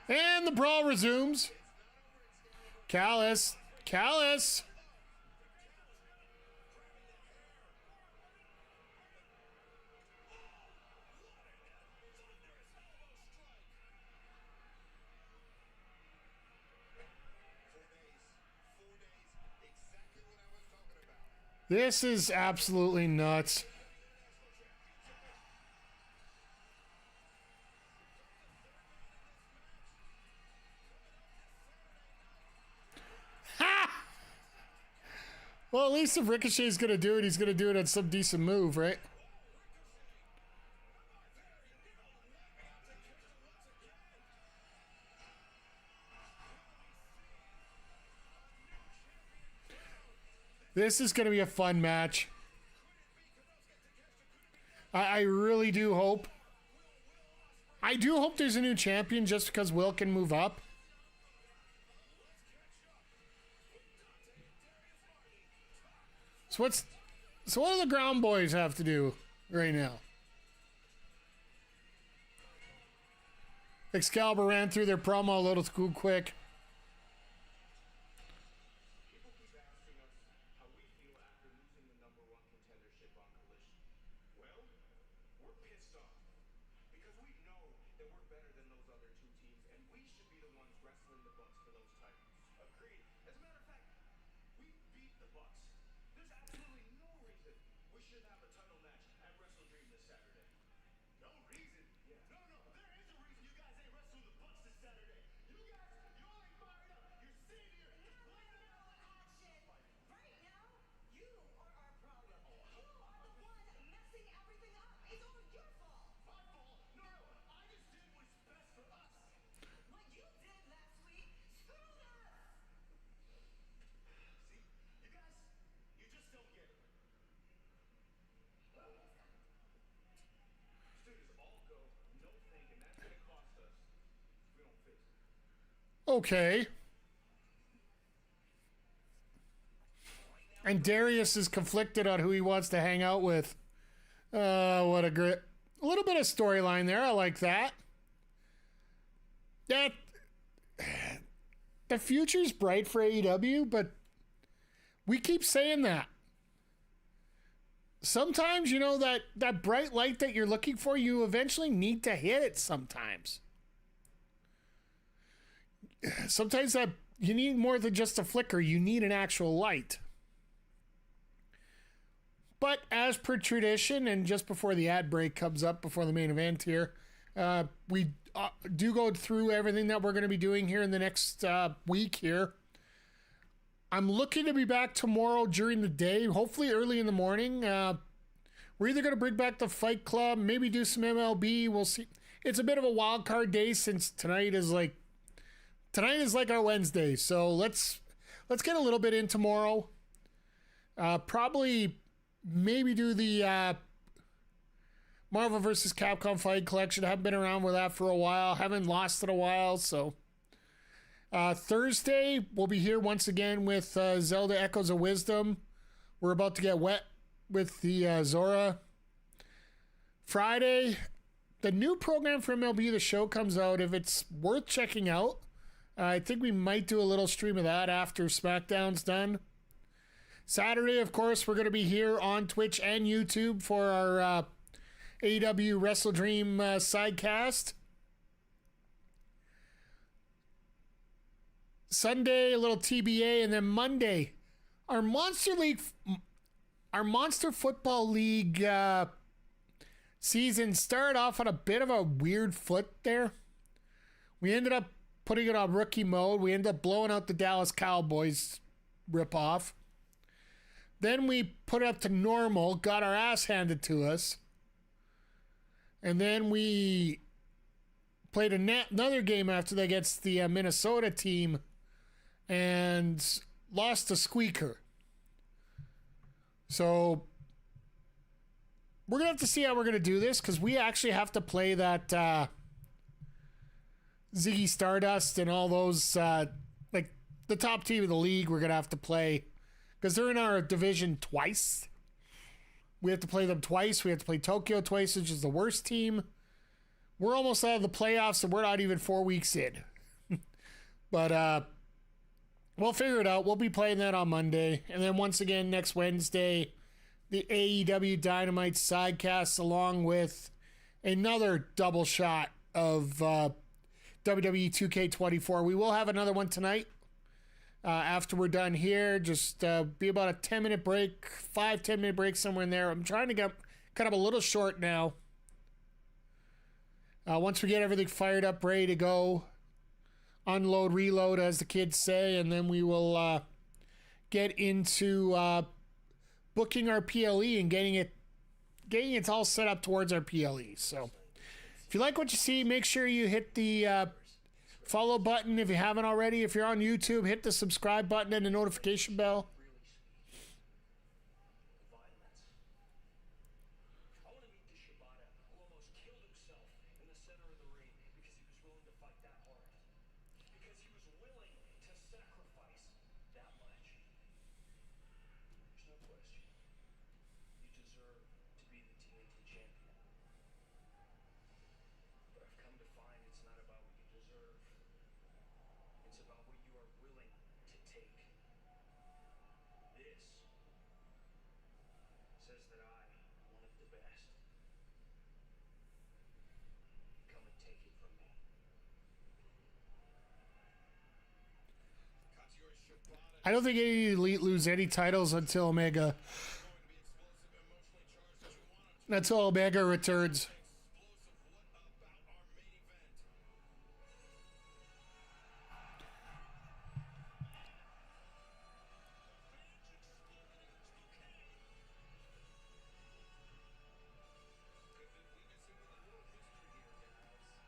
And the brawl resumes. Callus. This is absolutely nuts. Ha! Well, Well, at least if Ricochet's going to do it, he's going to do it on some decent move, right? This is going to be a fun match. I really do hope. I do hope there's a new champion just because Will can move up. So what do the Ground Boys have to do right now? Excalibur ran through their promo a little too quick. People keep asking us how we feel after losing the number one contendership on Collision. Well, we're pissed off because we know that we're better than those other two teams, and we should be the ones wrestling the Bucks for those titles. Agreed. As a matter of fact, we beat the Bucks. There's absolutely no reason we shouldn't have a title match at Wrestledream this Saturday. No reason? Yeah. No, there is a reason you guys ain't wrestling the Bucks this Saturday. You guys, you only fired up. You're sitting here playing Action! Right now, you are our problem. You are the one messing everything up. It's all your fault. my fault. No, I just did what's best for us. What you did last week screwed us. See, you guys, you just don't get it. Studios all go, no thinking. That's gonna cost us if we don't fix it. Okay. And Darius is conflicted on who he wants to hang out with. What a great... A little bit of storyline there. I like that. That... The future's bright for AEW, but we keep saying that. Sometimes, you know, that bright light that you're looking for, you eventually need to hit it sometimes. Sometimes that you need more than just a flicker. You need an actual light. But as per tradition, and just before the ad break comes up, before the main event here, we do go through everything that we're going to be doing here in the next week here. I'm looking to be back tomorrow during the day, hopefully early in the morning. We're either going to bring back the Fight Club, maybe do some MLB. We'll see. It's a bit of a wild card day since tonight is like our Wednesday. So let's get a little bit in tomorrow. Probably maybe do the Marvel vs. Capcom Fight Collection. I haven't been around with that for a while. Haven't lost it a while. So Thursday, we'll be here once again with Zelda Echoes of Wisdom. We're about to get wet with the Zora. Friday, the new program for MLB The Show comes out. If it's worth checking out, I think we might do a little stream of that after SmackDown's done. Saturday, of course, we're going to be here on Twitch and YouTube for our AEW Wrestledream Sidecast. Sunday, a little TBA, and then Monday, our Monster Football League season started off on a bit of a weird foot there. We ended up putting it on rookie mode. We ended up blowing out the Dallas Cowboys ripoff. Then we put it up to normal, got our ass handed to us. And then we played another game after that against the Minnesota team and lost a squeaker. So we're going to have to see how we're going to do this because we actually have to play that Ziggy Stardust and all those, like the top team of the league we're going to have to play because they're in our division twice. We have to play them twice. We have to play Tokyo twice, which is the worst team. We're almost out of the playoffs, and we're not even 4 weeks in. But we'll figure it out. We'll be playing that on Monday. And then once again, next Wednesday, the AEW Dynamite Sidecast, along with another double shot of WWE 2K24. We will have another one tonight. After we're done here, just be about a 10-minute break, 5-10-minute break, somewhere in there. I'm trying to get cut up a little short now. Once we get everything fired up, ready to go, unload, reload, as the kids say, and then we will get into booking our PLE and getting it all set up towards our PLE. So if you like what you see, make sure you hit the follow button if you haven't already. If you're on YouTube, hit the subscribe button and the notification bell. Violence. I want to meet the Shibata who almost killed himself in the center of the ring because he was willing to fight that hard. Because he was willing to sacrifice that much. There's no question. You deserve to be the TNT champion. But I've come to find it's not about what you deserve. It's about what you are willing to take. This says that I am one of the best. Come and take it from me. I don't think any Elite lose any titles until Omega. Until Omega returns.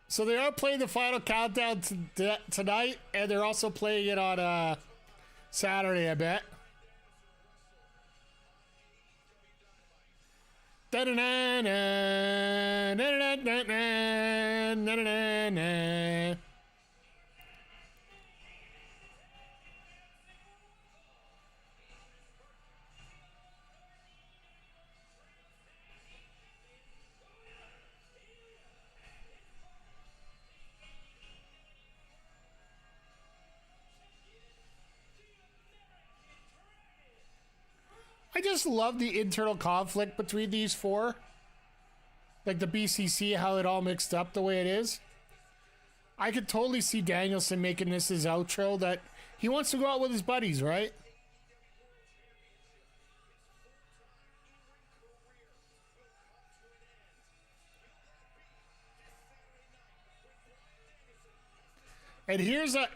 So they are playing the final countdown tonight, and they're also playing it on Saturday, I bet. I just love the internal conflict between these four. Like the BCC, how it all mixed up the way it is. I could totally see Danielson making this his outro, that he wants to go out with his buddies, right? And here's an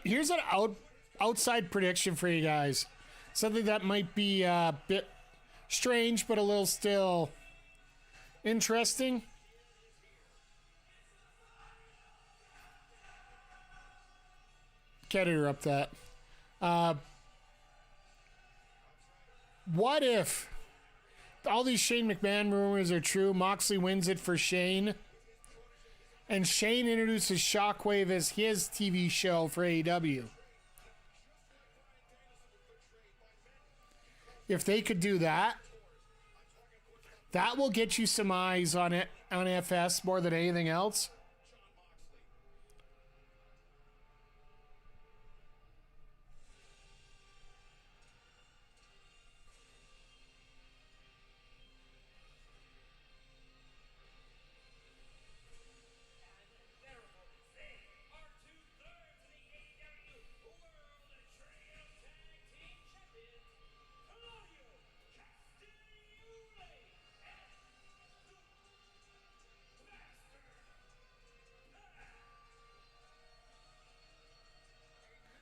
outside prediction for you guys. Something that might be a bit strange, but a little still interesting. Can't interrupt that. What if all these Shane McMahon rumors are true? Moxley wins it for Shane, and Shane introduces Shockwave as his TV show for AEW. If they could do that, that will get you some eyes on it, on FS more than anything else.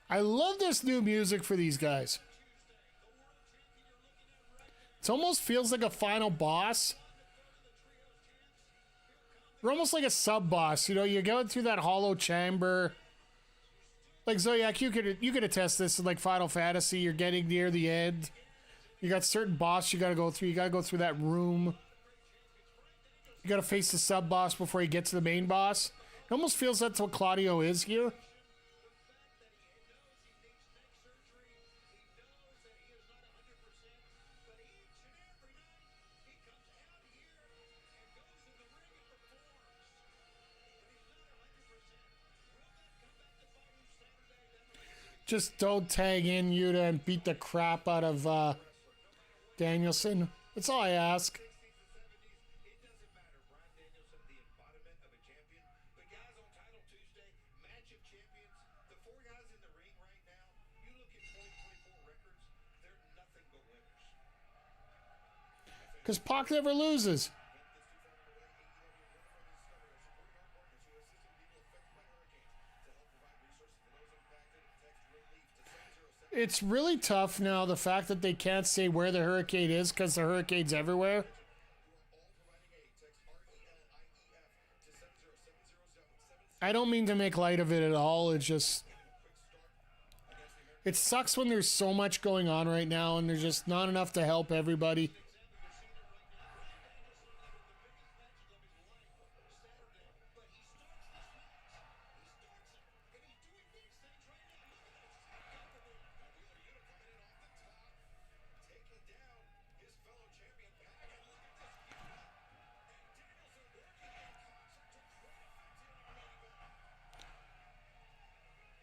I love this new music for these guys. It almost feels like a final boss. We're almost like a sub-boss. You know, you're going through that hollow chamber. Like Zodiac, you could attest this in like Final Fantasy. You're getting near the end. You got certain boss you gotta go through. You gotta go through that room. You gotta face the sub-boss before you get to the main boss. It almost feels that's what Claudio is here. Just don't tag in Yuta and beat the crap out of Danielson. That's all I ask. It doesn't matter. Bryan Danielson, the embodiment of a champion. The guys on Title Tuesday, match of champions. The four guys in the ring right now, you look at 2024 records, they're nothing but winners. Because Pac never loses. it's really tough now, the fact that they can't say where the hurricane is because the hurricane's everywhere. I don't mean to make light of it at all. It's just, it sucks when there's so much going on right now and there's just not enough to help everybody.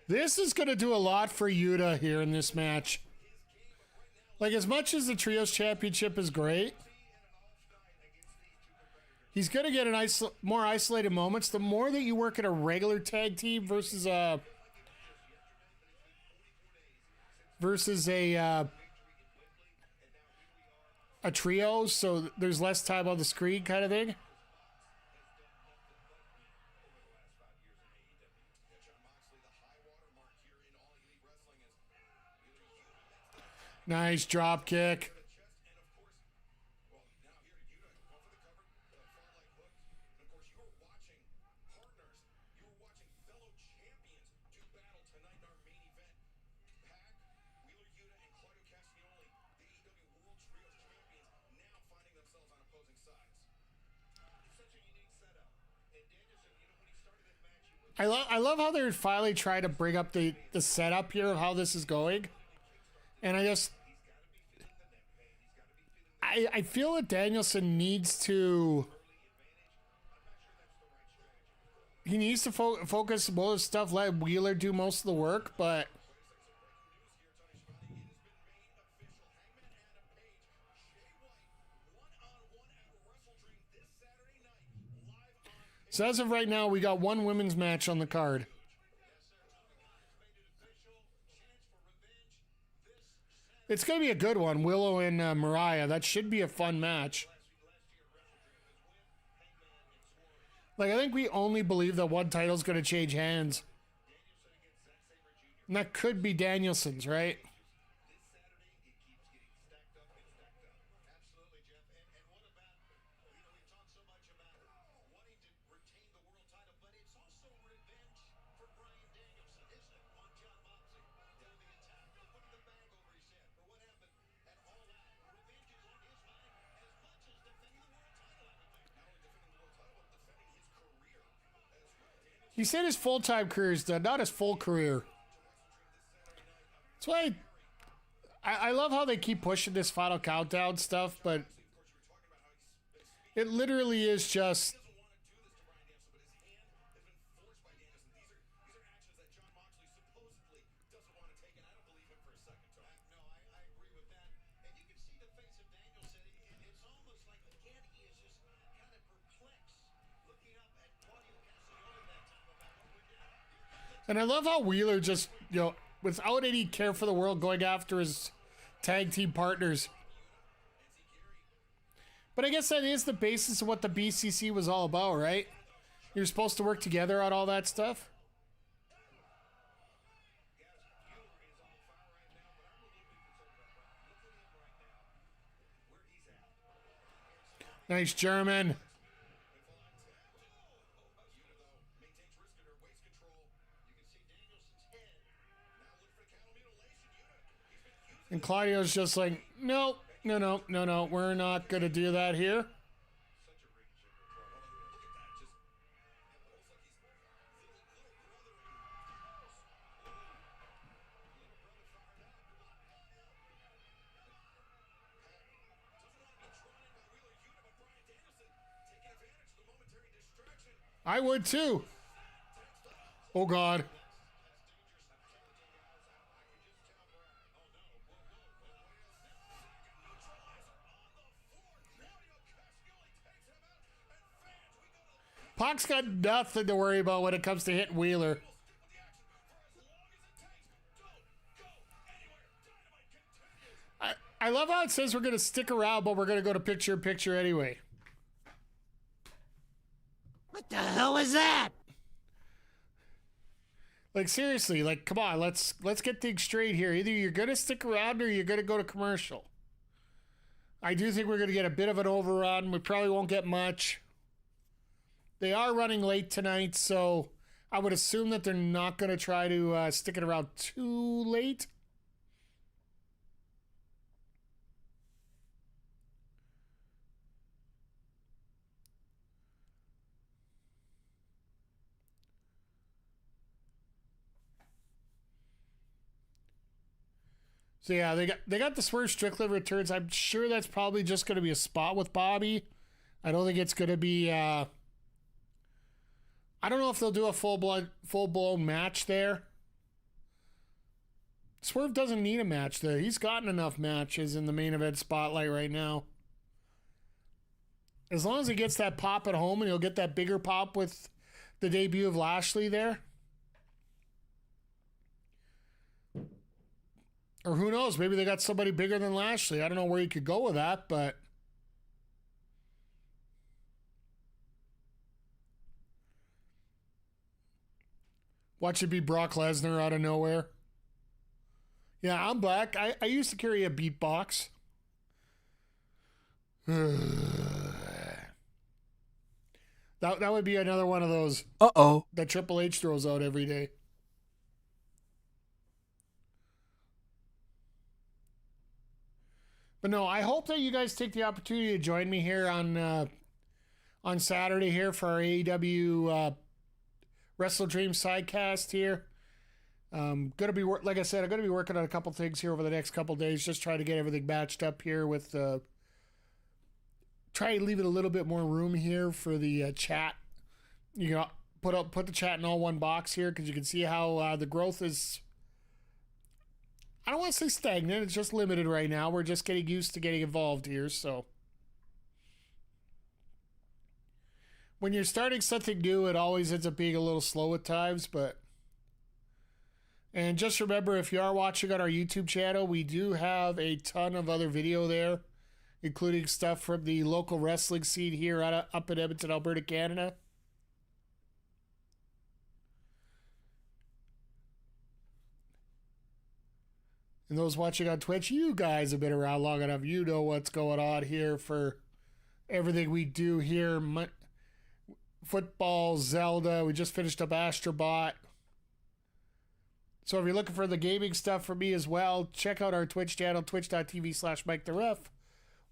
This is going to do a lot for Yuta here in this match. Like, as much as the Trios Championship is great, he's going to get more isolated moments. The more that you work at a regular tag team versus a trio, so there's less time on the screen kind of thing. Nice drop kick. I love how they're finally trying to bring up the setup here of how this is going. And I feel that Danielson needs to focus most of the stuff, let Wheeler do most of the work, but so as of right now, we got one women's match on the card. It's going to be a good one, Willow and Mariah. That should be a fun match. Like, I think we only believe that one title's going to change hands. And that could be Danielson's, right? He said his full-time career is done, not his full career. That's why I love how they keep pushing this Final Countdown stuff, but it literally is just... And I love how Wheeler just, without any care for the world, going after his tag team partners. But I guess that is the basis of what the BCC was all about, right? You're supposed to work together on all that stuff. Nice German. And Claudio's just like, no, we're not going to do that here. I would too. Oh, God. Pac's got nothing to worry about when it comes to hitting Wheeler. I love how it says we're going to stick around, but we're going to go to picture-in-picture anyway. What the hell is that? Like seriously, like come on, let's get things straight here. Either you're gonna stick around or you're gonna go to commercial. I do think we're gonna get a bit of an overrun. We probably won't get much. They are running late tonight, so I would assume that they're not gonna try to stick it around too late. So yeah, they got the Swerve Strickland returns. I'm sure that's probably just going to be a spot with Bobby. I don't think it's going to be. I don't know if they'll do a full blown match there. Swerve doesn't need a match there. He's gotten enough matches in the main event spotlight right now. As long as he gets that pop at home, and he'll get that bigger pop with the debut of Lashley there. Or who knows? Maybe they got somebody bigger than Lashley. I don't know where you could go with that, but watch it be Brock Lesnar out of nowhere. Yeah, I'm back. I used to carry a beatbox. That would be another one of those that Triple H throws out every day. But no, I hope that you guys take the opportunity to join me here on Saturday here for our AEW Wrestledream Sidecast here. Gonna be like I said, I'm gonna be working on a couple things here over the next couple days, just trying to get everything matched up here with try to leave it a little bit more room here for the chat. You know, put the chat in all one box here because you can see how the growth is. I don't want to say stagnant. It's just limited right now. We're just getting used to getting involved here. So when you're starting something new, it always ends up being a little slow at times. And just remember, if you are watching on our YouTube channel, we do have a ton of other video there, including stuff from the local wrestling scene here up in Edmonton, Alberta, Canada. And those watching on Twitch, you guys have been around long enough. You know what's going on here for everything we do here. Football, Zelda. We just finished up Astrobot. So if you're looking for the gaming stuff from me as well, check out our Twitch channel, twitch.tv/MikeTheRef,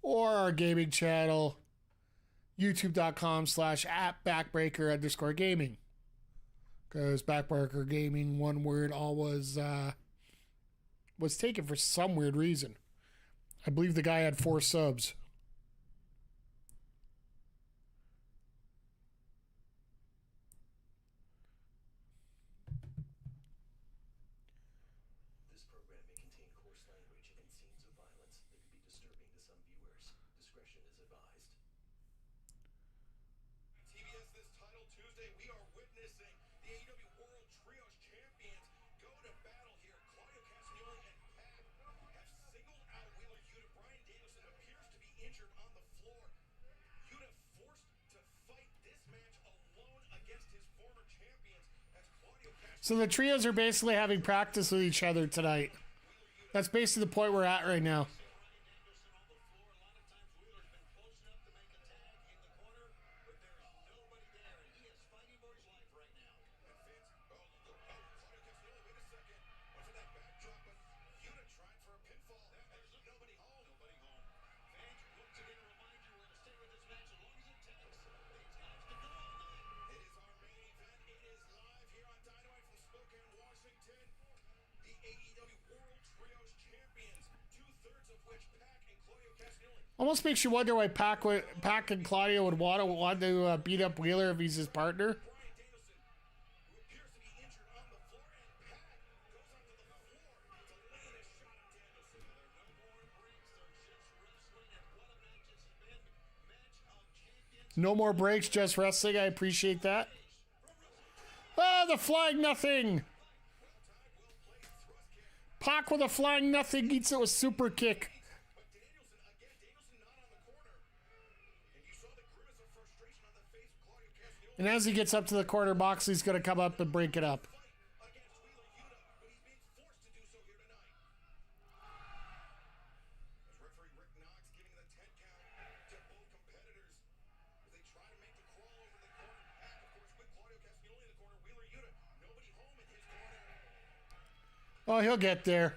or our gaming channel, youtube.com/@backbreaker_gaming. Because Backbreaker Gaming, one word, always was taken for some weird reason. I believe the guy had 4 subs. This program may contain coarse language and scenes of violence that could be disturbing to some viewers. Discretion is advised. TBS this title Tuesday, we are witnessing the AEW World Trios Champions go to battle here. Claudio, Castagnoli, and Pac have singled out Wheeler Yuta. Bryan Danielson appears to be injured on the floor. Yuta forced to fight this match alone against his former champions as Claudio So the trios are basically having practice with each other tonight. That's basically the point we're at right now. Danielson on the floor. A lot of times Wheeler's been close enough to make a tag in the corner, but there's nobody there, and he is fighting for his life right now. And Vince, Claudio Castagnoli, wait a second. Went for that backdrop, but Yuta tried for a pinfall. There's nobody home. Nobody home. Vince, once again, a reminder, we're going to stay with this match as long as it takes. These guys can go all night. It is our main event. It is live here on Dynamite from Spokane, Washington. The AEW World Trios Champions, 2/3 of which Pac and Claudio Castagnoli. Almost makes you wonder why Pac and Claudio would want to beat up Wheeler if he's his partner. Bryan Danielson, who appears to be injured on the floor, and Pac goes onto the floor to lay in a shot at Danielson. There are no more breaks, they're just wrestling, and what a match it's been. Match of champions. No more breaks, just wrestling. I appreciate that. Ah, the flying nothing. Pac with a flying nothing eats it with super kick. But Danielson, Danielson not on the corner. And you saw the grimace of frustration on the face of Claudio Castagnoli. And as he gets up to the corner, Moxley's going to come up and break it up. Fight against Oh, he'll get there.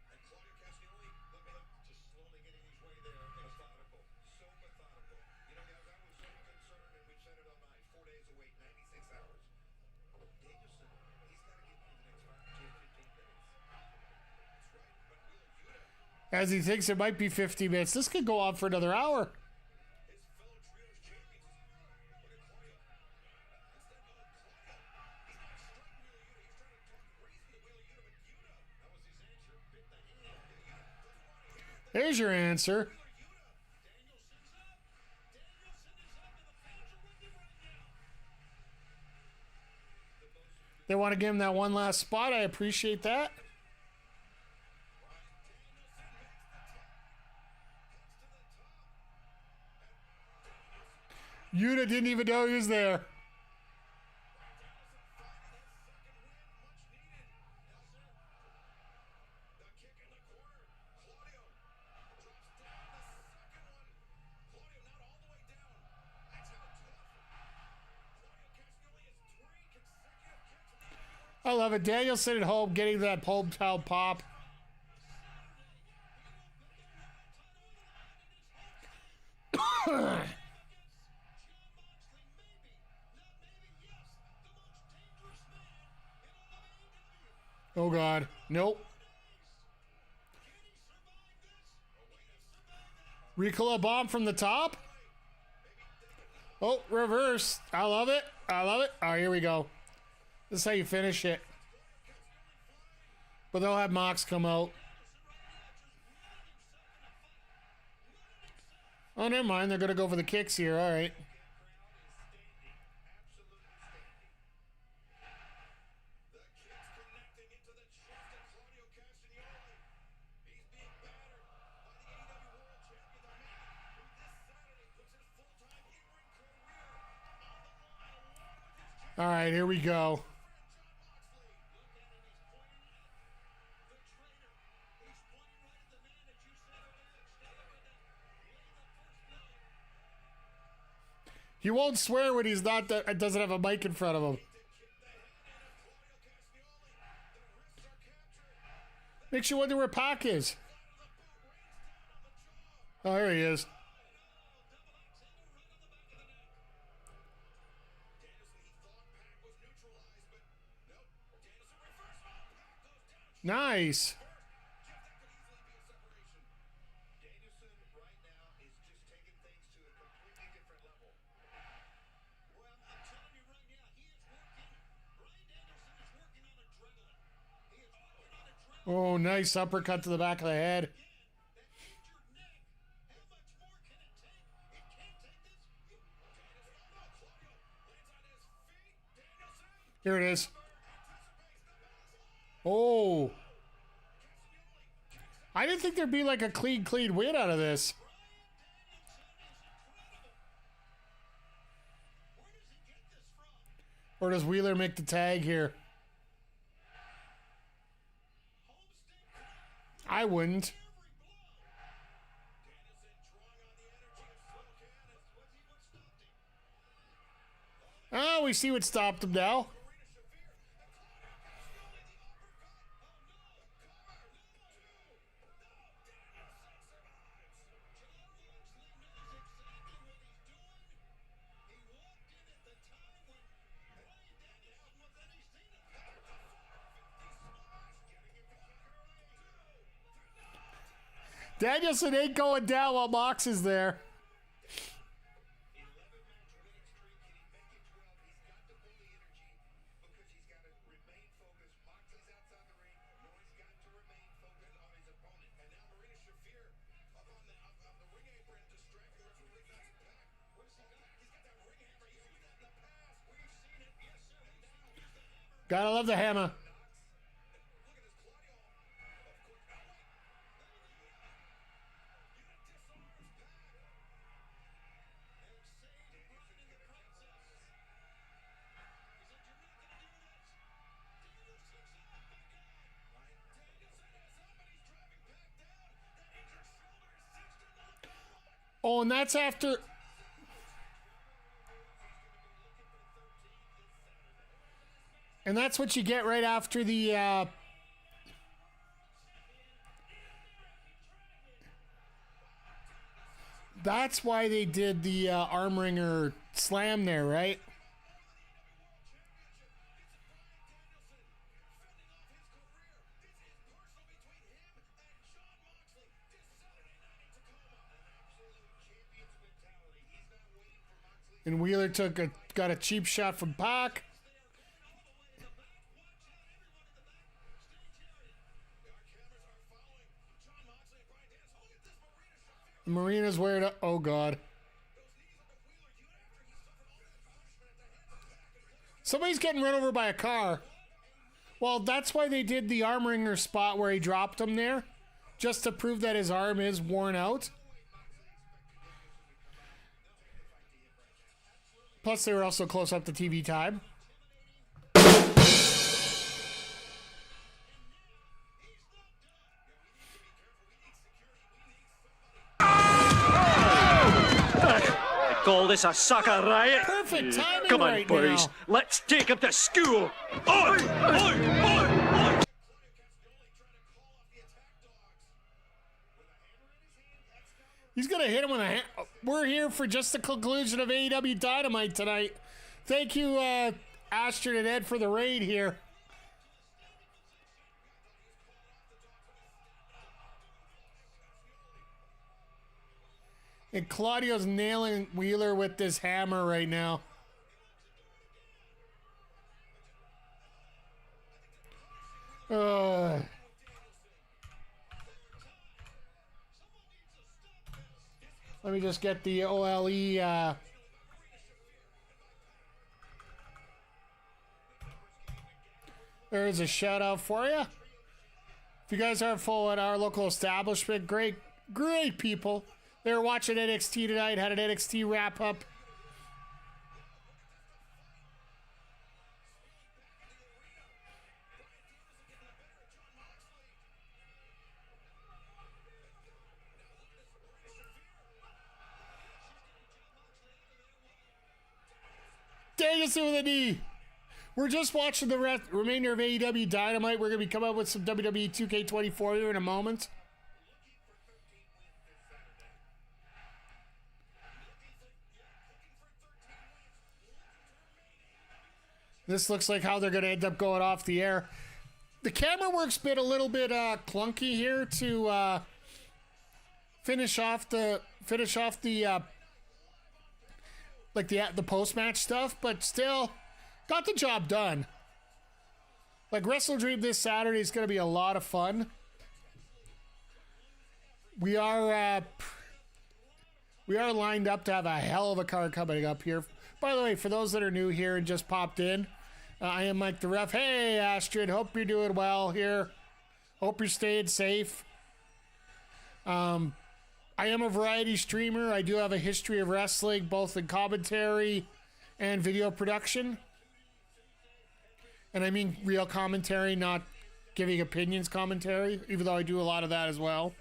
And Claudio Castagnoli, just slowly getting his way there, methodical, so methodical. You know, guys, I was so concerned, and we've said it all night, 4 days away, 96 hours. Danielson, he's got to get through the next 5 to 15 minutes. That's right, but will Yuta, As he thinks it might be 50 minutes. This could go on for another hour. his fellow trios champions, look at Claudio. Instead, no, Claudio, he's not striking Will Yuta, he's trying to talk reason to Will Yuta, but Yuta, that was his answer, bit the hand. Yuta doesn't want to hear it. There's your answer. Danielson's up. Danielson is up, and the fans are with him right now. They want to give him that one last spot. I appreciate that. Yuta didn't even know he was there. I love it. Danielson at home getting that hometown pop. Oh, God. Nope. Recoil bomb from the top. Oh, reverse. I love it. I love it. All right, here we go. This is how you finish it. But they'll have Mox come out. Oh, never mind. They're going to go for the kicks here. All right. All right, here we go. He won't swear when he's not doesn't have a mic in front of him. Makes you wonder where Pac is. Oh, here he is. Nice. Danielson right now is just taking things to a completely different level. Well, I'm telling you right now, he is working. Bryan Danielson is working on adrenaline. He is working on adrenaline. Oh, nice uppercut to the back of the head. That injured neck. How much more can it take? It can't take this. Danielson, oh no, Claudio lands on his feet. Danielson Here it is. anticipates the best. Oh. I didn't think there'd be like a clean win out of this. Where does he get this from? Or does Wheeler make the tag here? I wouldn't. Every blow. Danielson drawing on the energy of slow cannons. What's he what stopped him? Oh, we see what stopped him now. Marina Shafir. And Claudio Castagnoli, the uppercut. Oh no. Cover. Two. No. Danielson survives. John Moxley knows exactly what he's doing. He walked in at the time when Bryan Danielson was at his zenith. There's a 450 smash. Getting him to kick early. Danielson ain't going down while Mox is there. 11-match winning streak. Can he make it 12? He's got to pull the energy because he's got to remain focused. Moxley's outside the ring. Mone's got to remain focused on his opponent. And now Marina Shafir up on the ring apron, distracting the referee. Knocks it back. What has he got? He's got that ring hammer. He's used that in the past. We've seen it. Yes, sir. And now here's the hammer. Gotta love the hammer. Knocks. Look at this Claudio. Of course. Oh, wait. Yuta disarms Pac. And saved Bryan in the process. He said, "You're not going to do this." Danielson's up. My God. Danielson is up, and he's driving Pac down. That injured shoulder is cinched into the back. Oh, and that's after. He's going to be looking for 13 this Saturday. And that's what you get right after the That's why they did the arm wringer slam there, right? And Wheeler got a cheap shot from Pac. Marina's wearing it. Oh, God. Somebody's getting run over by a car. Well, that's why they did the arm wringer spot where he dropped him there, just to prove that his arm is worn out. Plus, they were also close up to TV time. I call this a sucker riot. Perfect timing. Come on, right boys. now. Let's take him to school. Oi! Oi! Oi! He's going to hit him with a hand. We're here for just the conclusion of AEW Dynamite tonight. Thank you, Astrid and Ed, for the raid here. And Claudio's nailing Wheeler with this hammer right now. Let me just get the OLE. There's a shout out for you. If you guys aren't following our local establishment, great people. They were watching NXT tonight, had an NXT wrap up. Danielson with a knee. We're just watching the remainder of AEW Dynamite. We're going to be coming up with some WWE 2K24 here in a moment. This looks like how they're going to end up going off the air. The camera work's been a little bit clunky here to finish off the post-match stuff, but still got the job done. Like, Wrestledream this Saturday is going to be a lot of fun. We are lined up to have a hell of a card coming up here. By the way, for those that are new here and just popped in, I am Mike the Ref. Hey, Astrid, hope you're doing well here. Hope you're staying safe. I am a variety streamer. I do have a history of wrestling, both in commentary and video production. And I mean real commentary, not giving opinions commentary, even though I do a lot of that as well.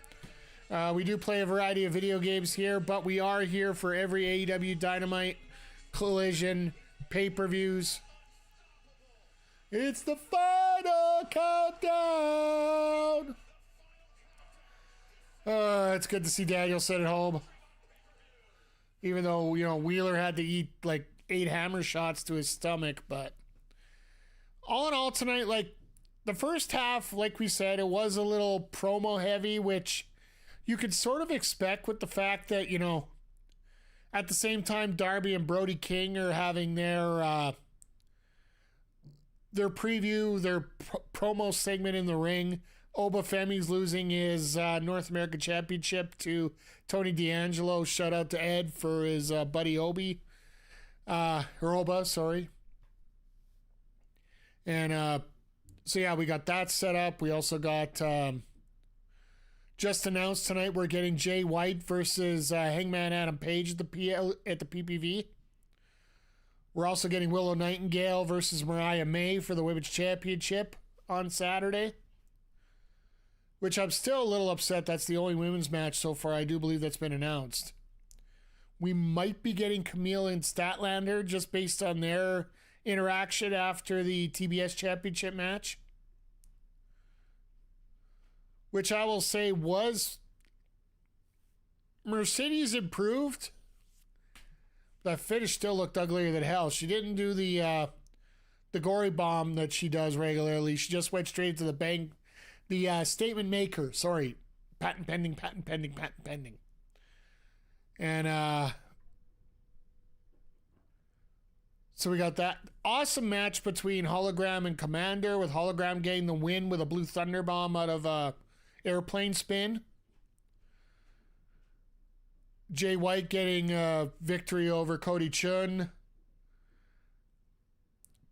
We do play a variety of video games here, but we are here for every AEW Dynamite, Collision, pay-per-views. It's the final countdown! It's good to see Danielson at home. Even though, Wheeler had to eat like 8 hammer shots to his stomach. But all in all tonight, like, the first half, like we said, it was a little promo heavy, which you could sort of expect with the fact that, at the same time, Darby and Brody King are having their preview, their promo segment in the ring. Oba Femi's losing his North American Championship to Tony D'Angelo. Shout out to Ed for his buddy Obi. Or Oba, sorry. And so, yeah, we got that set up. We also got just announced tonight we're getting Jay White versus Hangman Adam Page at the PPV. We're also getting Willow Nightengale versus Mariah May for the Women's Championship on Saturday. Which I'm still a little upset that's the only women's match so far. I do believe that's been announced. We might be getting Camille and Statlander just based on their interaction after the TBS Championship match. Which I will say was Mercedes improved. That finish still looked uglier than hell. She didn't do the gory bomb that she does regularly. She just went straight to the bang, the statement maker. Sorry, patent pending, patent pending, patent pending. And so we got that awesome match between Hologram and Kommander, with Hologram getting the win with a blue thunder bomb out of airplane spin. Jay White getting a victory over Cody Chun.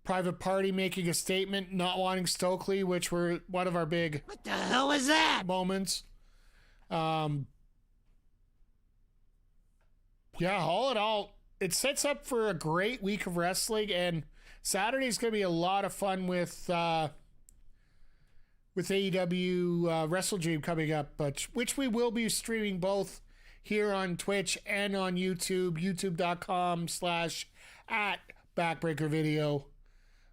Private Party making a statement, not wanting Stokely, which were one of our big What the hell is that? moments. Yeah, all in all, it sets up for a great week of wrestling, and Saturday's going to be a lot of fun with AEW Wrestledream coming up, which we will be streaming both here on Twitch and on YouTube, youtube.com/@backbreakervideo.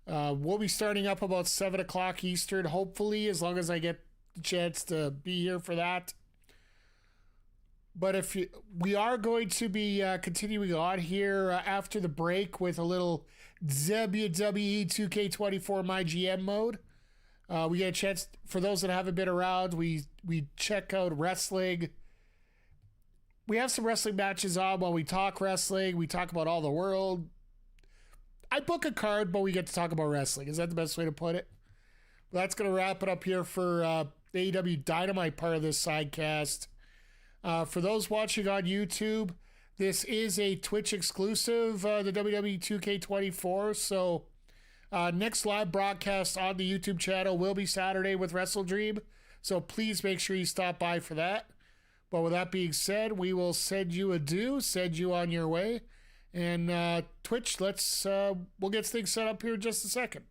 We'll be starting up about 7 o'clock Eastern, hopefully, as long as I get the chance to be here for that. But we are going to be continuing on here after the break with a little WWE 2K24 My GM mode. We get a chance, for those that haven't been around, we check out wrestling. We have some wrestling matches on while we talk wrestling. We talk about all the world. I book a card, but we get to talk about wrestling. Is that the best way to put it? Well, that's going to wrap it up here for the AEW Dynamite part of this sidecast. For those watching on YouTube, this is a Twitch exclusive, the WWE 2K24. So next live broadcast on the YouTube channel will be Saturday with Wrestledream. So please make sure you stop by for that. But with that being said, we will send you adieu, send you on your way. And Twitch, we'll get things set up here in just a second.